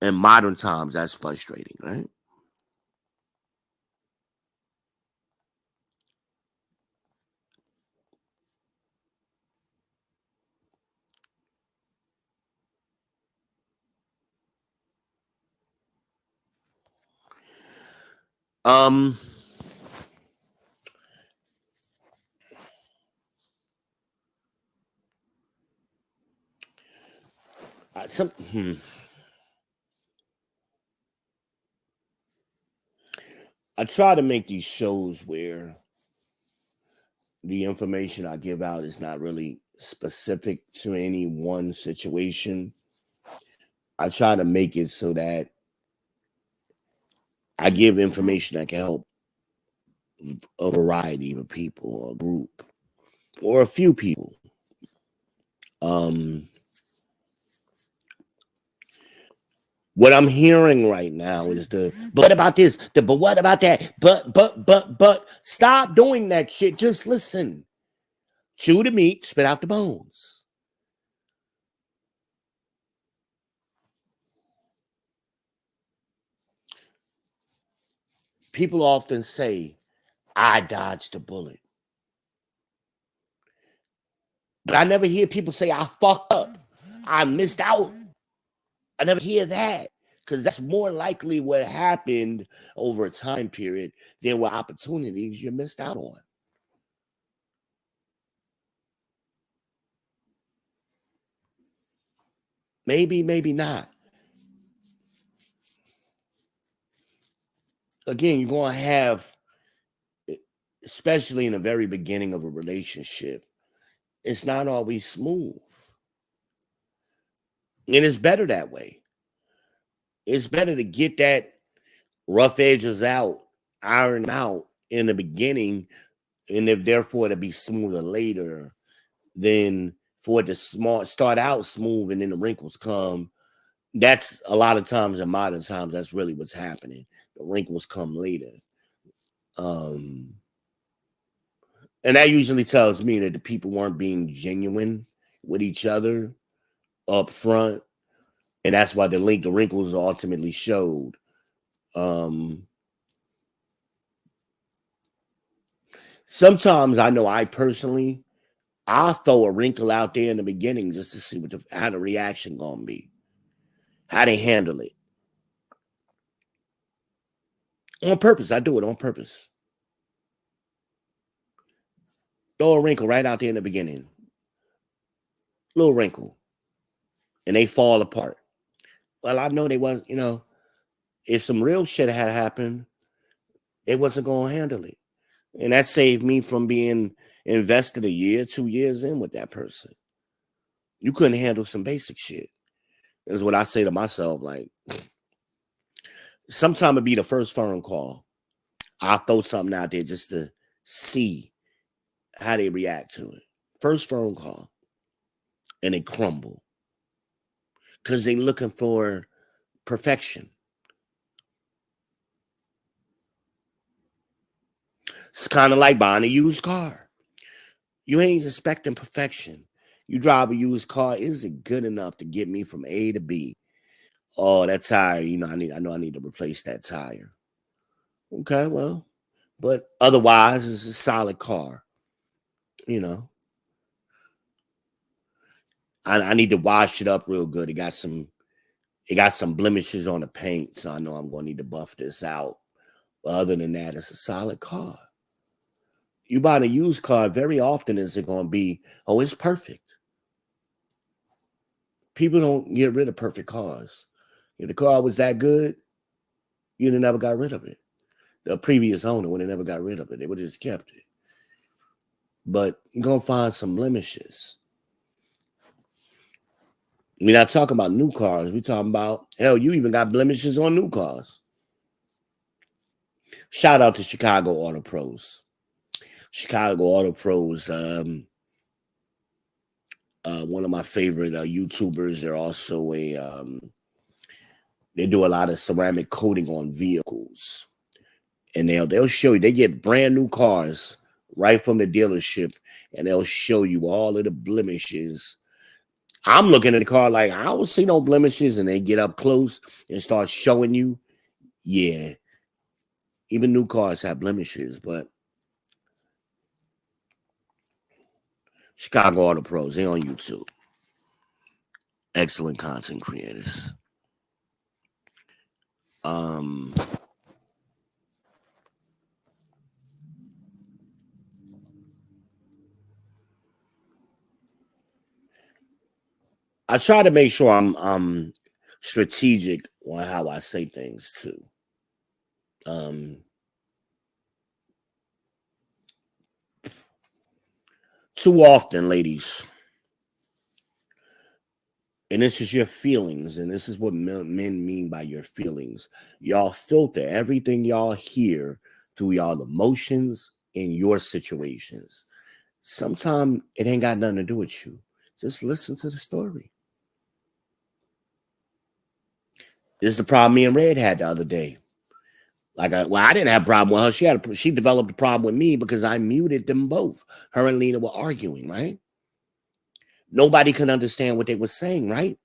In modern times, that's frustrating, right? Um, I, some, hmm, I try to make these shows where the information I give out is not really specific to any one situation. I try to make it so that I give information that can help a variety of people or a group or a few people. Um, what I'm hearing right now is but what about this? But what about that? But stop doing that shit. Just listen. Chew the meat, spit out the bones. People often say, I dodged a bullet. But I never hear people say, I fucked up. I missed out. I never hear that. Because that's more likely what happened over a time period. There were opportunities you missed out on. Maybe, maybe not. Again, you're going to have, especially in the very beginning of a relationship, it's not always smooth. And it's better that way. It's better to get that rough edges out, iron out in the beginning, and if therefore to be smoother later than for it to start out smooth and then the wrinkles come. That's a lot of times in modern times, that's really what's happening. The wrinkles come later. Um, and that usually tells me that the people weren't being genuine with each other up front. And that's why the wrinkles ultimately showed. Um, Sometimes I know I personally, I'll throw a wrinkle out there in the beginning just to see how the reaction gonna be, how they handle it. On purpose, I do it on purpose. Throw a wrinkle right out there in the beginning, little wrinkle, and they fall apart. Well, I know they was, if some real shit had happened, they wasn't gonna handle it, and that saved me from being invested a year, 2 years in with that person. You couldn't handle some basic shit. Is what I say to myself. Like, sometime it'd be the first phone call. I'll throw something out there just to see how they react to it. First phone call, and they crumble because they looking for perfection. It's kind of like buying a used car. You ain't expecting perfection. You drive a used car. Is it good enough to get me from A to B? Oh, that tire. I know I need to replace that tire. Okay, well, but otherwise, it's a solid car. You know, I need to wash it up real good. It got some blemishes on the paint, so I know I'm gonna need to buff this out. But other than that, it's a solid car. You buy a used car, very often is it gonna be, oh, it's perfect. People don't get rid of perfect cars. If the car was that good, you'd have never got rid of it. The previous owner would have never got rid of it. They would have just kept it. But you're gonna find some blemishes. We're not talking about new cars. We're talking about, hell, you even got blemishes on new cars. Shout out to Chicago Auto Pros. Chicago Auto Pros. One of my favorite YouTubers. They're also they do a lot of ceramic coating on vehicles, and they'll show you. They get brand new cars right from the dealership, and they'll show you all of the blemishes. I'm looking at the car like I don't see no blemishes, and they get up close and start showing you. Yeah, even new cars have blemishes, but Chicago Auto Pros, they on YouTube. Excellent content creators. Um, I try to make sure I'm strategic on how I say things too. Um, Too often, ladies, and this is your feelings, and this is what men mean by your feelings. Y'all filter everything y'all hear through y'all emotions in your situations. Sometimes it ain't got nothing to do with you. Just listen to the story. This is the problem me and Red had the other day. I didn't have a problem with her. She developed a problem with me because I muted them both. Her and Lena were arguing, right? Nobody could understand what they were saying, right?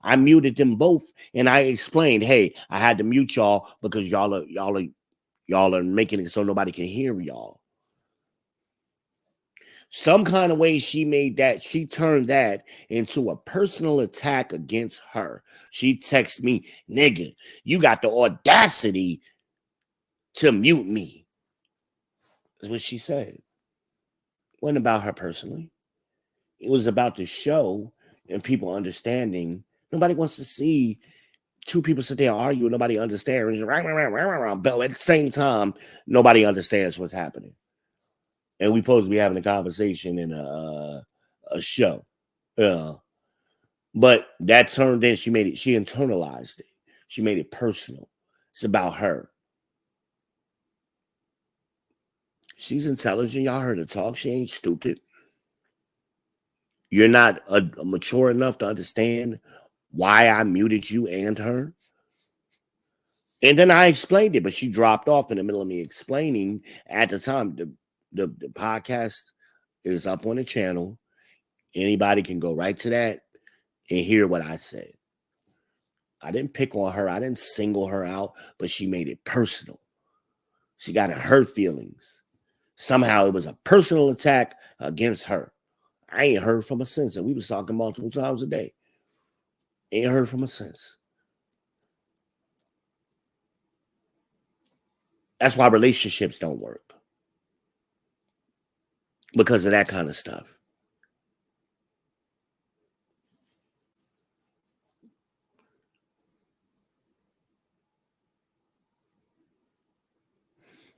I muted them both, and I explained, "Hey, I had to mute y'all because y'all are making it so nobody can hear y'all." Some kind of way she turned that into a personal attack against her. She texted me, "Nigga, you got the audacity to mute me." That's what she said. It wasn't about her personally. It was about the show and people understanding. Nobody wants to see two people sit there and argue. Nobody understands. But at the same time, nobody understands what's happening. And we supposed to be having a conversation in a show. Yeah. But that turned in, she internalized it. She made it personal. It's about her. She's intelligent. Y'all heard her talk. She ain't stupid. You're not mature enough to understand why I muted you and her. And then I explained it, but she dropped off in the middle of me explaining. At the time, the podcast is up on the channel. Anybody can go right to that and hear what I said. I didn't pick on her. I didn't single her out, but she made it personal. She got in her feelings. Somehow it was a personal attack against her. I ain't heard from her since, and we was talking multiple times a day. Ain't heard from her since. That's why relationships don't work. Because of that kind of stuff.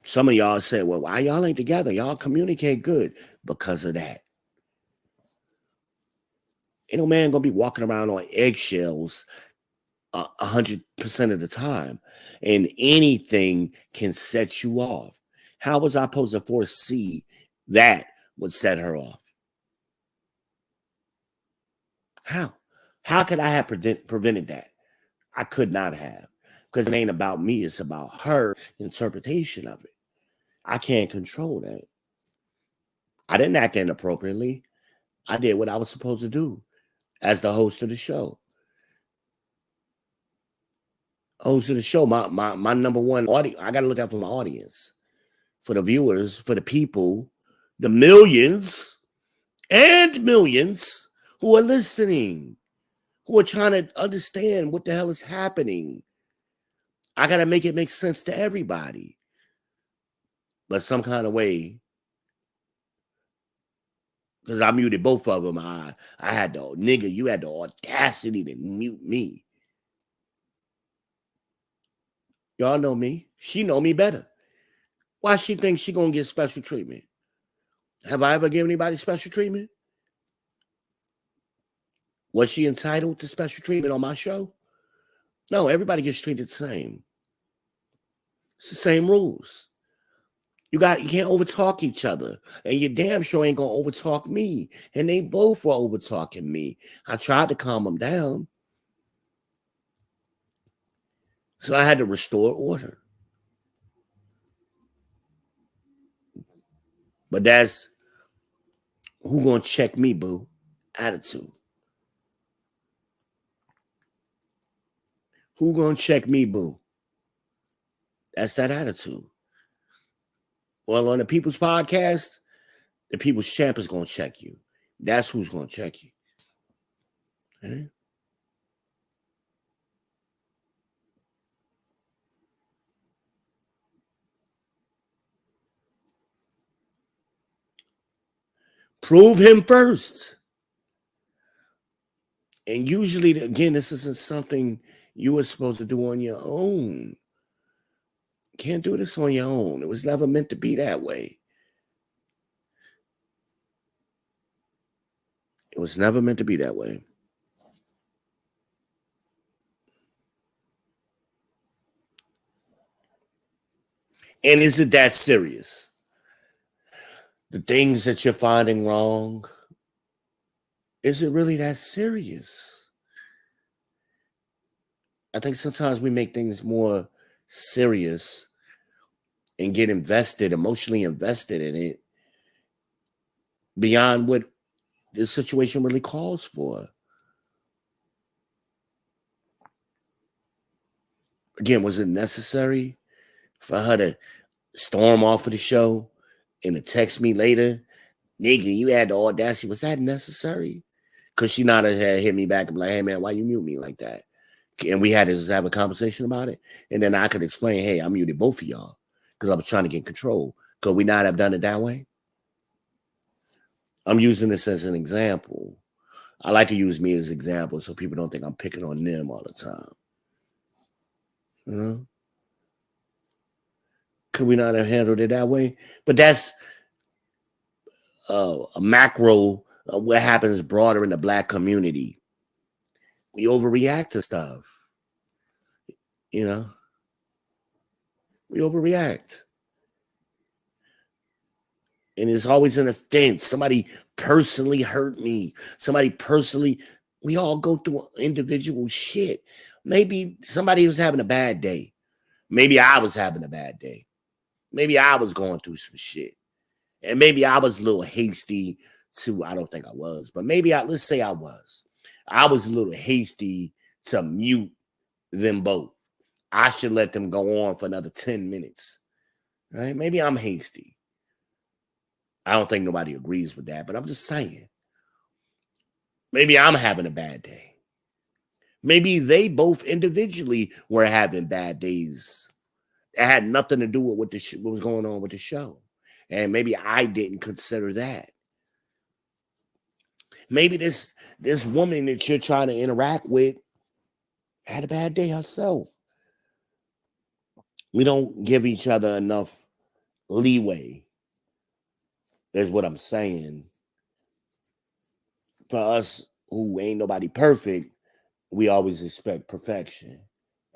Some of y'all said, well, why y'all ain't together? Y'all communicate good. Because of that. Ain't no man gonna be walking around on eggshells 100% of the time, and anything can set you off. How was I supposed to foresee that would set her off? How? How could I have prevented that? I could not have, because it ain't about me. It's about her interpretation of it. I can't control that. I didn't act inappropriately. I did what I was supposed to do as the host of the show. Host of the show, my number one audience. I got to look out for my audience, for the viewers, for the people, the millions and millions who are listening, who are trying to understand what the hell is happening. I got to make it make sense to everybody. But some kind of way, because I muted both of them, I had the nigga, you had the audacity to mute me. Y'all know me. She know me better. Why she think she gonna get special treatment? Have I ever given anybody special treatment? Was she entitled to special treatment on my show? No, everybody gets treated the same. It's the same rules. You can't overtalk each other. And you damn sure ain't gonna overtalk me. And they both were overtalking me. I tried to calm them down. So I had to restore order. But that's who gonna check me, boo? Attitude. Who gonna check me, boo? That's that attitude. Well, on the People's Podcast, the People's Champ is gonna check you. That's who's gonna check you. Okay? Prove him first. And usually, again, this isn't something you were supposed to do on your own. Can't do this on your own. It was never meant to be that way. It was never meant to be that way. And is it that serious? The things that you're finding wrong, is it really that serious? I think sometimes we make things more serious and get invested, emotionally invested in it beyond what this situation really calls for. Again, was it necessary for her to storm off of the show and to text me later? Nigga, you had the audacity. Was that necessary? Because she not had hit me back and be like, hey man, why you mute me like that? And we had to just have a conversation about it. And then I could explain, hey, I muted both of y'all because I was trying to get control. Could we not have done it that way? I'm using this as an example. I like to use me as an example so people don't think I'm picking on them all the time. You know? Could we not have handled it that way? But that's a macro what happens broader in the Black community. We overreact to stuff. You know? We overreact. And it's always an offense. Somebody personally hurt me. We all go through individual shit. Maybe somebody was having a bad day. Maybe I was having a bad day. Maybe I was going through some shit. And maybe I was a little hasty too. I don't think I was, but let's say I was. I was a little hasty to mute them both. I should let them go on for another 10 minutes. Right? Maybe I'm hasty. I don't think nobody agrees with that, but I'm just saying. Maybe I'm having a bad day. Maybe they both individually were having bad days. It had nothing to do with what was going on with the show. And maybe I didn't consider that. Maybe this woman that you're trying to interact with had a bad day herself. We don't give each other enough leeway, is what I'm saying. For us who ain't nobody perfect, we always expect perfection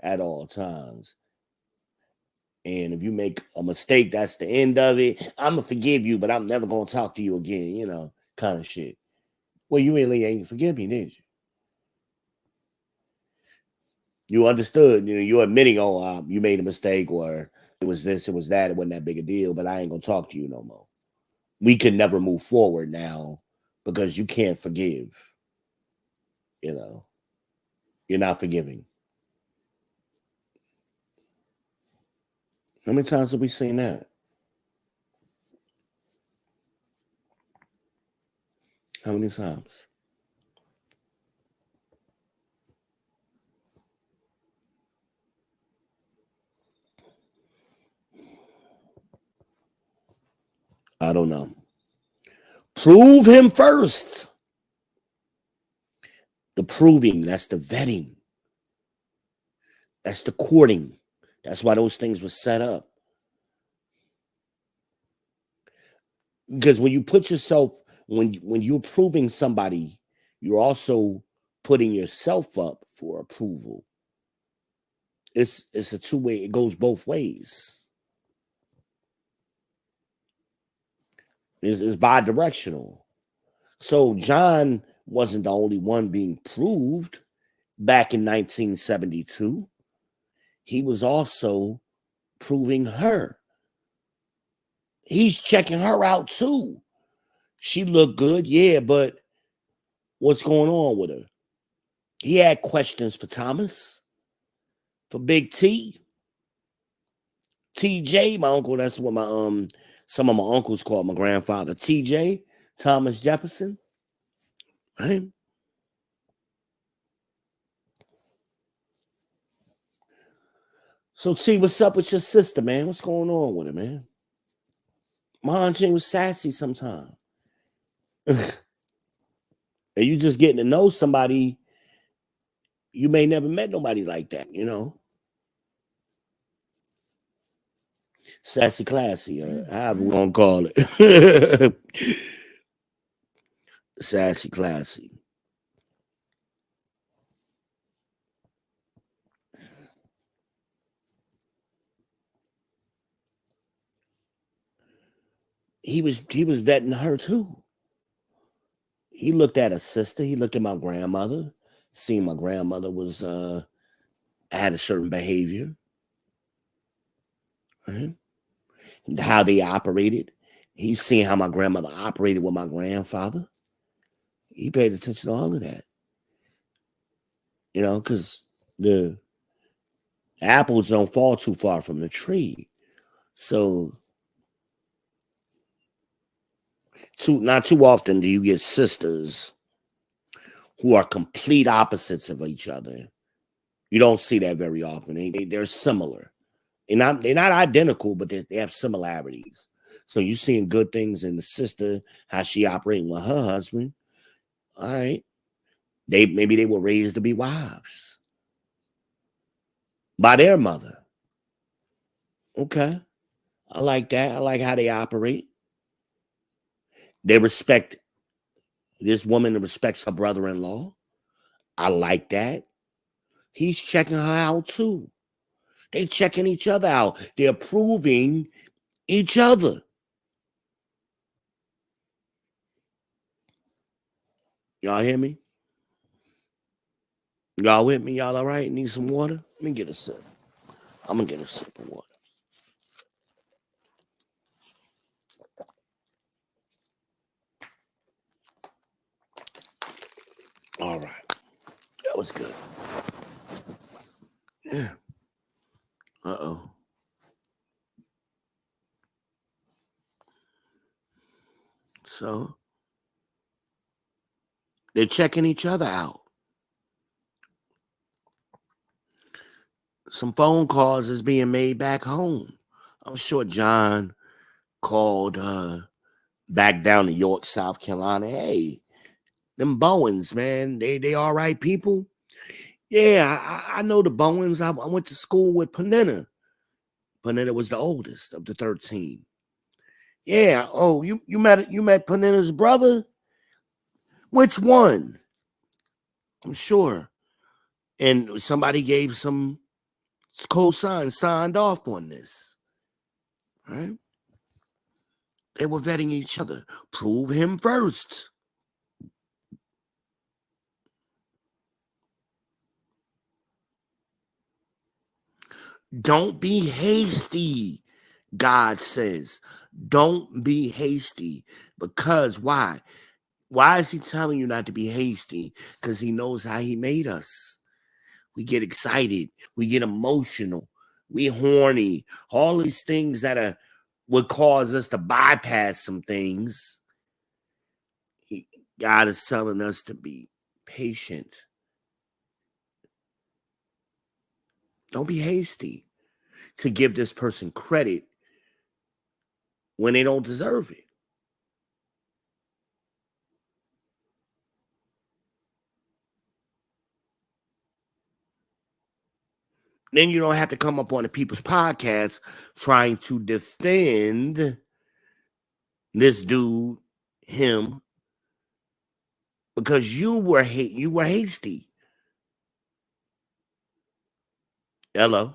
at all times. And if you make a mistake, that's the end of it. I'm going to forgive you, but I'm never going to talk to you again, kind of shit. Well, you really ain't forgive me, did you? You understood, you're admitting, you made a mistake, or it was this, it was that, it wasn't that big a deal, but I ain't going to talk to you no more. We can never move forward now because you can't forgive. You're not forgiving. How many times have we seen that? How many times? I don't know. Prove him first. The proving, that's the vetting. That's the courting. That's why those things were set up. Because when you put yourself, when you're proving somebody, you're also putting yourself up for approval. It's a two-way, it goes both ways. Is bi-directional. So John wasn't the only one being proved back in 1972. He was also proving her. He's checking her out too. She looked good, yeah, but what's going on with her? He had questions for Thomas, for Big T, TJ, my uncle. That's what my some of my uncles called my grandfather, TJ, Thomas Jefferson. Right? So T, what's up with your sister, man? What's going on with her, man? My auntie was sassy sometimes. And you just getting to know somebody, you may never met nobody like that, you know. Sassy classy, however we gonna call it. Sassy classy. He was vetting her too. He looked at her sister, he looked at my grandmother, seen my grandmother was had a certain behavior, right? And how they operated. He's seen how my grandmother operated with my grandfather. He paid attention to all of that. You know, because the apples don't fall too far from the tree. So not too often do you get sisters who are complete opposites of each other. You don't see that very often. They're similar. They're not identical, but they have similarities. So you're seeing good things in the sister, how she operating with her husband. All right. Maybe they were raised to be wives by their mother. Okay. I like that. I like how they operate. They respect this woman respects her brother-in-law. I like that. He's checking her out too. They checking each other out. They're proving each other. Y'all hear me? Y'all with me? Y'all all right? Need some water? Let me get a sip. I'm gonna get a sip of water. All right. That was good. Yeah. Uh-oh. So they're checking each other out. Some phone calls is being made back home. I'm sure John called back down to York, South Carolina. Hey, them Bowens, man, they all right people. Yeah, I know the Bowens. I went to school with Panetta. Panetta was the oldest of the 13. Yeah. Oh, you met Panetta's brother? Which one? I'm sure. And somebody gave some cosign, signed off on this. Right? They were vetting each other. Prove him first. Don't be hasty, God says. Don't be hasty. Because why? Why is he telling you not to be hasty? Because he knows how he made us. We get excited. We get emotional. We horny. All these things that would cause us to bypass some things. God is telling us to be patient. Don't be hasty to give this person credit when they don't deserve it. Then you don't have to come up on the people's podcast trying to defend this dude, him, because you were hasty. Hello.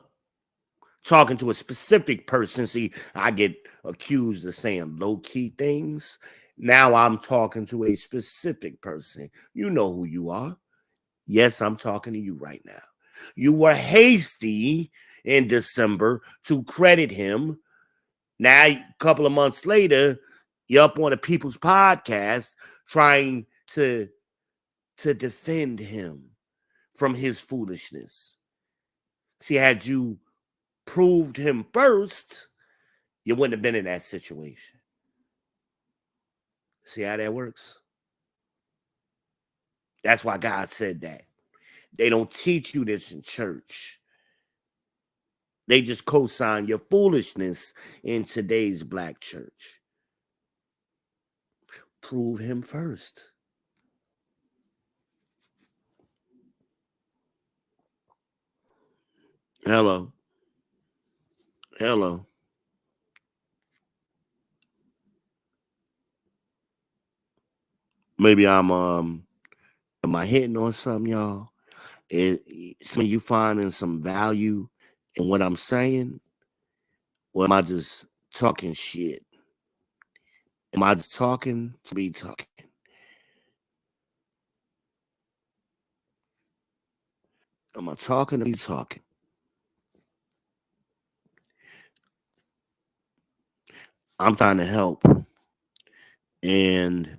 Talking to a specific person. See, I get accused of saying low-key things. Now I'm talking to a specific person. You know who you are. Yes, I'm talking to you right now. You were hasty in December to credit him. Now, a couple of months later, you're up on a people's podcast trying to defend him from his foolishness. See, had you proved him first, you wouldn't have been in that situation. See how that works? That's why God said that. They don't teach you this in church. They just co-sign your foolishness in today's black church. Prove him first. Hello. Hello. Maybe am I hitting on something, y'all? Some of you finding some value in what I'm saying? Or am I just talking shit? Am I just talking to be talking? Am I talking to be talking? I'm trying to help, and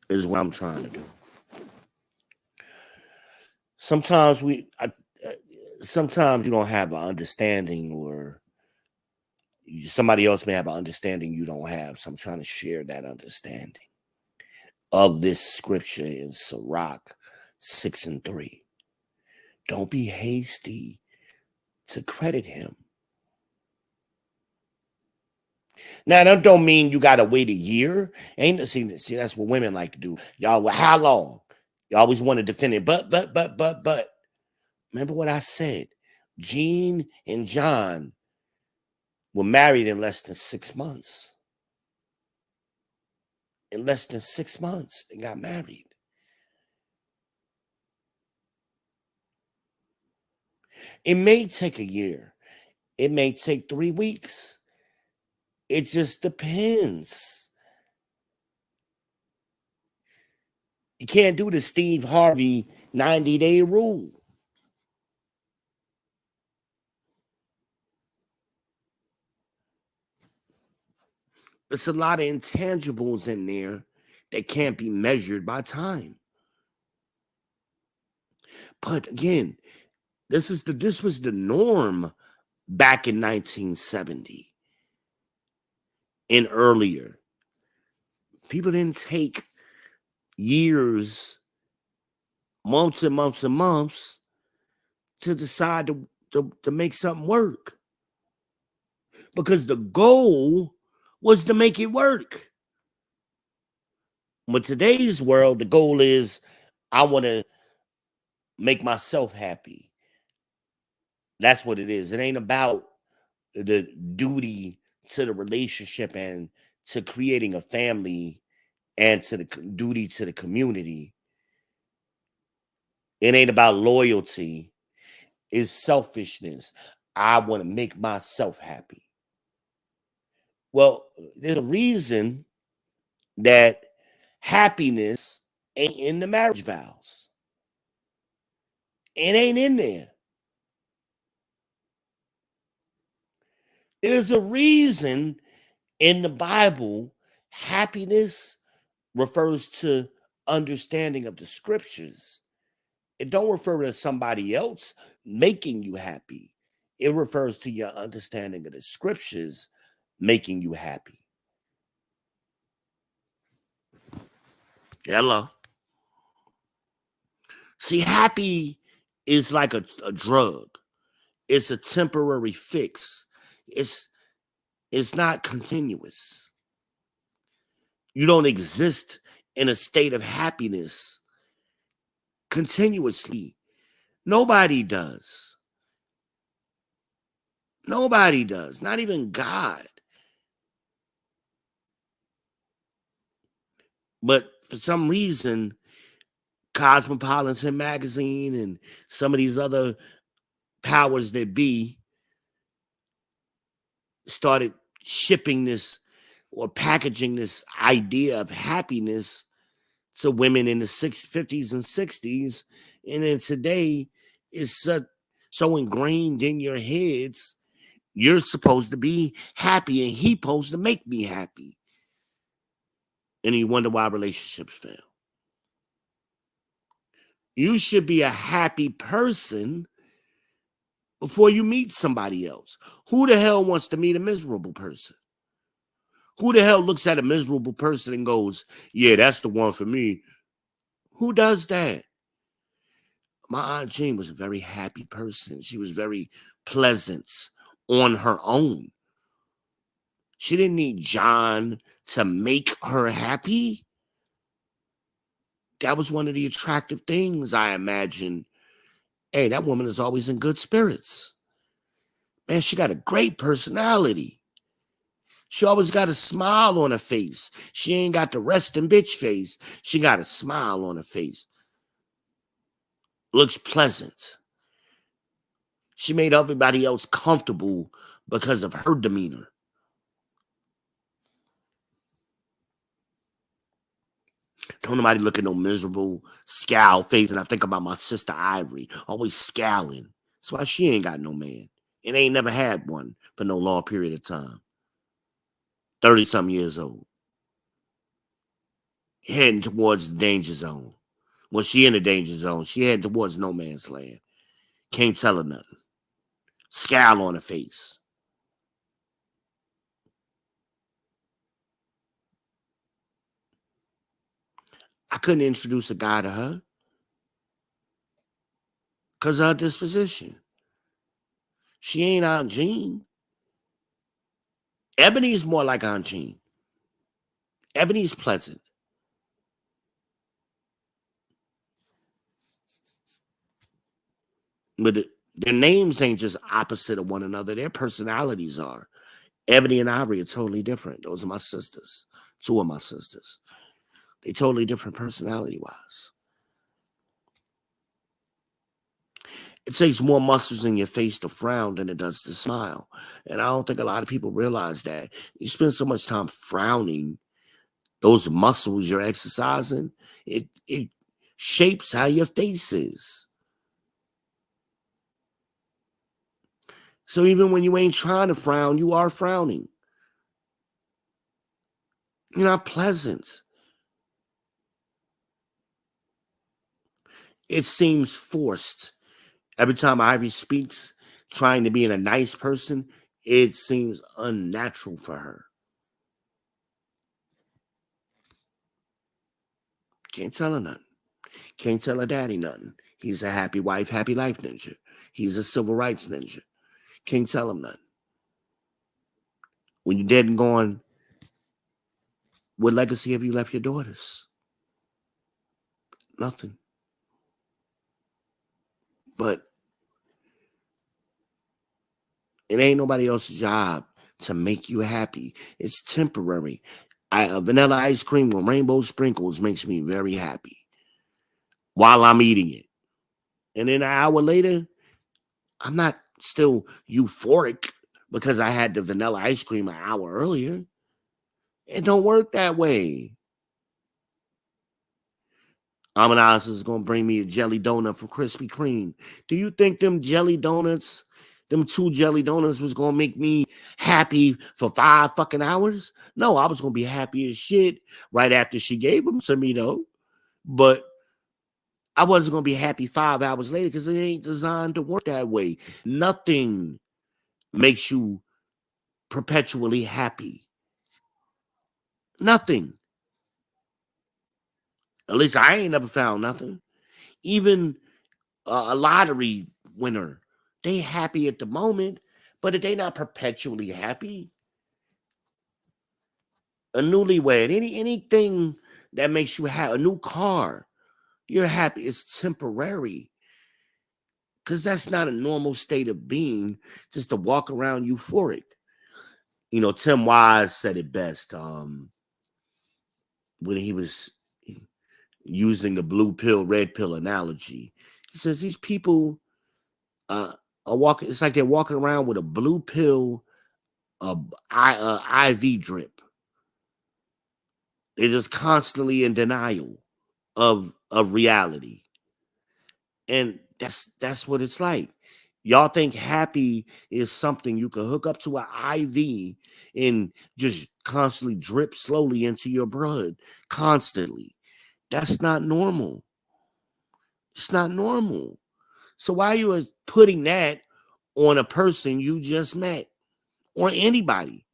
is what I'm trying to do. Sometimes sometimes you don't have an understanding, or somebody else may have an understanding you don't have. So I'm trying to share that understanding of this scripture in Sirach 6:3. Don't be hasty to credit him. Now, that don't mean you gotta wait a year. Ain't see that's what women like to do. Y'all, well, how long? You always want to defend it, but. Remember what I said? Gene and John were married in less than 6 months. In less than 6 months, they got married. It may take a year. It may take 3 weeks. It just depends. You can't do the Steve Harvey 90-day rule. There's a lot of intangibles in there that can't be measured by time. But again, this was the norm back in 1970 and earlier. People didn't take years, months and months and months to decide to make something work, because the goal was to make it work. But today's world, the goal is I want to make myself happy. That's what it is. It ain't about the duty to the relationship and to creating a family and to the duty to the community. It ain't about loyalty. It's selfishness. I want to make myself happy. Well, there's a reason that happiness ain't in the marriage vows. It ain't in there. There's a reason in the Bible happiness refers to understanding of the scriptures. It don't refer to somebody else making you happy. It refers to your understanding of the scriptures making you happy. Hello. See, happy is like a drug. It's a temporary fix. It's not continuous. You don't exist in a state of happiness continuously. Nobody does. Nobody does. Not even God. But for some reason, Cosmopolitan magazine and some of these other powers that be started shipping this or packaging this idea of happiness to women in the 50s and 60s. And then today is so ingrained in your heads, you're supposed to be happy and he supposed to make me happy. And you wonder why relationships fail. You should be a happy person before you meet somebody else. Who the hell wants to meet a miserable person? Who the hell looks at a miserable person and goes, yeah, that's the one for me? Who does that? My Aunt Jane was a very happy person. She was very pleasant on her own. She didn't need John to make her happy. That was one of the attractive things, I imagine. Hey, that woman is always in good spirits. Man, she got a great personality. She always got a smile on her face. She ain't got the resting bitch face. She got a smile on her face. Looks pleasant. She made everybody else comfortable because of her demeanor. Don't nobody look at no miserable scowl face. And I think about my sister Ivory, always scowling. That's why she ain't got no man. And ain't never had one for no long period of time. 30-something years old. Heading towards the danger zone. Well, she in the danger zone. She heading towards no man's land. Can't tell her nothing. Scowl on her face. I couldn't introduce a guy to her because of her disposition. She ain't Aunt Jean. Ebony is more like Aunt Jean. Ebony's pleasant. But their names ain't just opposite of one another. Their personalities are. Ebony and Ivory are totally different. Those are my sisters. Two of my sisters. They totally different personality-wise. It takes more muscles in your face to frown than it does to smile. And I don't think a lot of people realize that. You spend so much time frowning, those muscles you're exercising, it shapes how your face is. So even when you ain't trying to frown, you are frowning. You're not pleasant. It seems forced. Every time Ivy speaks, trying to be a nice person, it seems unnatural for her. Can't tell her nothing. Can't tell her daddy nothing. He's a happy wife, happy life ninja. He's a civil rights ninja. Can't tell him nothing. When you're dead and gone, what legacy have you left your daughters? Nothing. But it ain't nobody else's job to make you happy. It's temporary. Vanilla ice cream with rainbow sprinkles makes me very happy while I'm eating it. And then an hour later, I'm not still euphoric because I had the vanilla ice cream an hour earlier. It don't work that way. Amanias is going to bring me a jelly donut from Krispy Kreme. Do you think them jelly donuts, them 2 jelly donuts was going to make me happy for 5 fucking hours? No, I was going to be happy as shit right after she gave them to me, though. But I wasn't going to be happy 5 hours later because it ain't designed to work that way. Nothing makes you perpetually happy. Nothing. At least I ain't never found nothing. Even a lottery winner, they happy at the moment, but they not perpetually happy. A newlywed, anything that makes you have a new car, you're happy. It's temporary because that's not a normal state of being just to walk around euphoric. You know, Tim Wise said it best when he was using the blue pill, red pill analogy. He says these people are walking, it's like they're walking around with a blue pill IV drip. They're just constantly in denial of reality. And that's what it's like. Y'all think happy is something you can hook up to an IV and just constantly drip slowly into your blood constantly. That's not normal. It's not normal. So why are you putting that on a person you just met or anybody?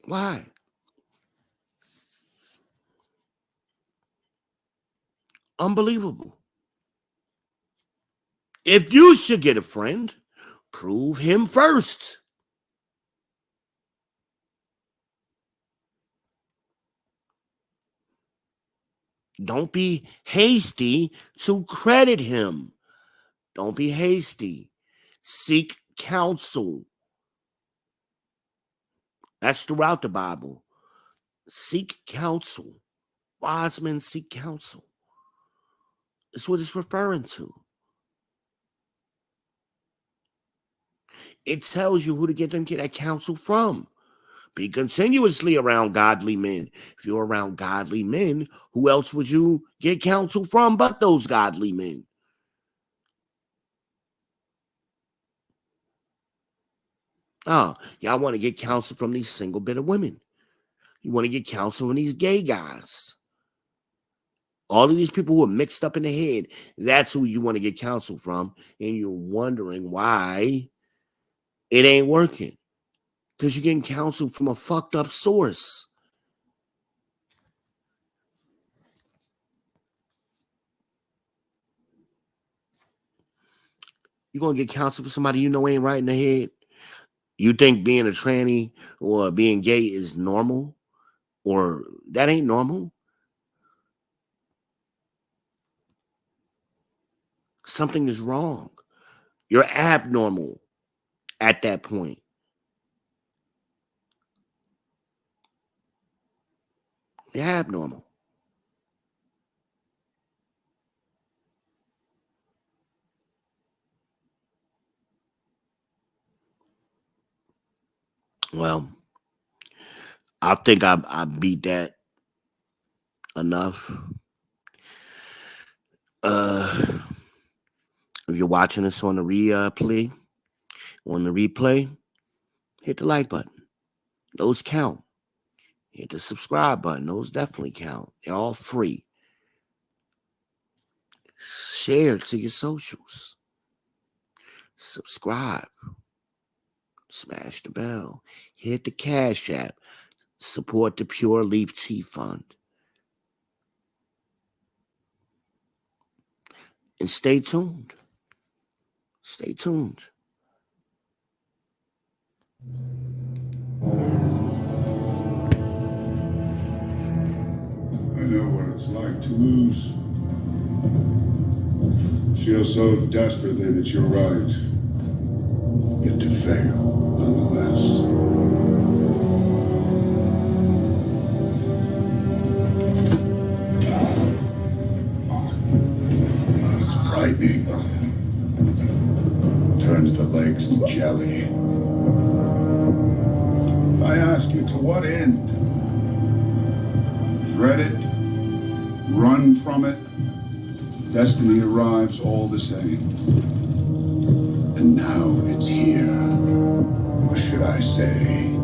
Why? Unbelievable. If you should get a friend, prove him first. Don't be hasty to credit him. Don't be hasty. Seek counsel. That's throughout the Bible. Seek counsel. Wise men seek counsel. That's what it's referring to. It tells you who to get that counsel from. Be continuously around godly men. If you're around godly men, who else would you get counsel from but those godly men? Oh, y'all want to get counsel from these single bitter women. You want to get counsel from these gay guys. All of these people who are mixed up in the head, that's who you want to get counsel from. And you're wondering why it ain't working. Because you're getting counsel from a fucked up source. You're going to get counsel from somebody you know ain't right in the head. You think being a tranny or being gay is normal? Or that ain't normal? Something is wrong. You're abnormal at that point. You're abnormal. Well, I think I beat that enough. If you're watching this on the replay, hit the like button. Those count. Hit the subscribe button. Those definitely count. They're all free. Share it to your socials. Subscribe. Smash the bell. Hit the Cash App. Support the Pure Leaf Tea Fund. And stay tuned. Stay tuned. I know what it's like to lose. Feel so desperately that you're right. Yet to fail, nonetheless. It's frightening. Turns the legs to jelly. I ask you, to what end? Dread it? Run from it? Destiny arrives all the same. And now it's here. Or should I say,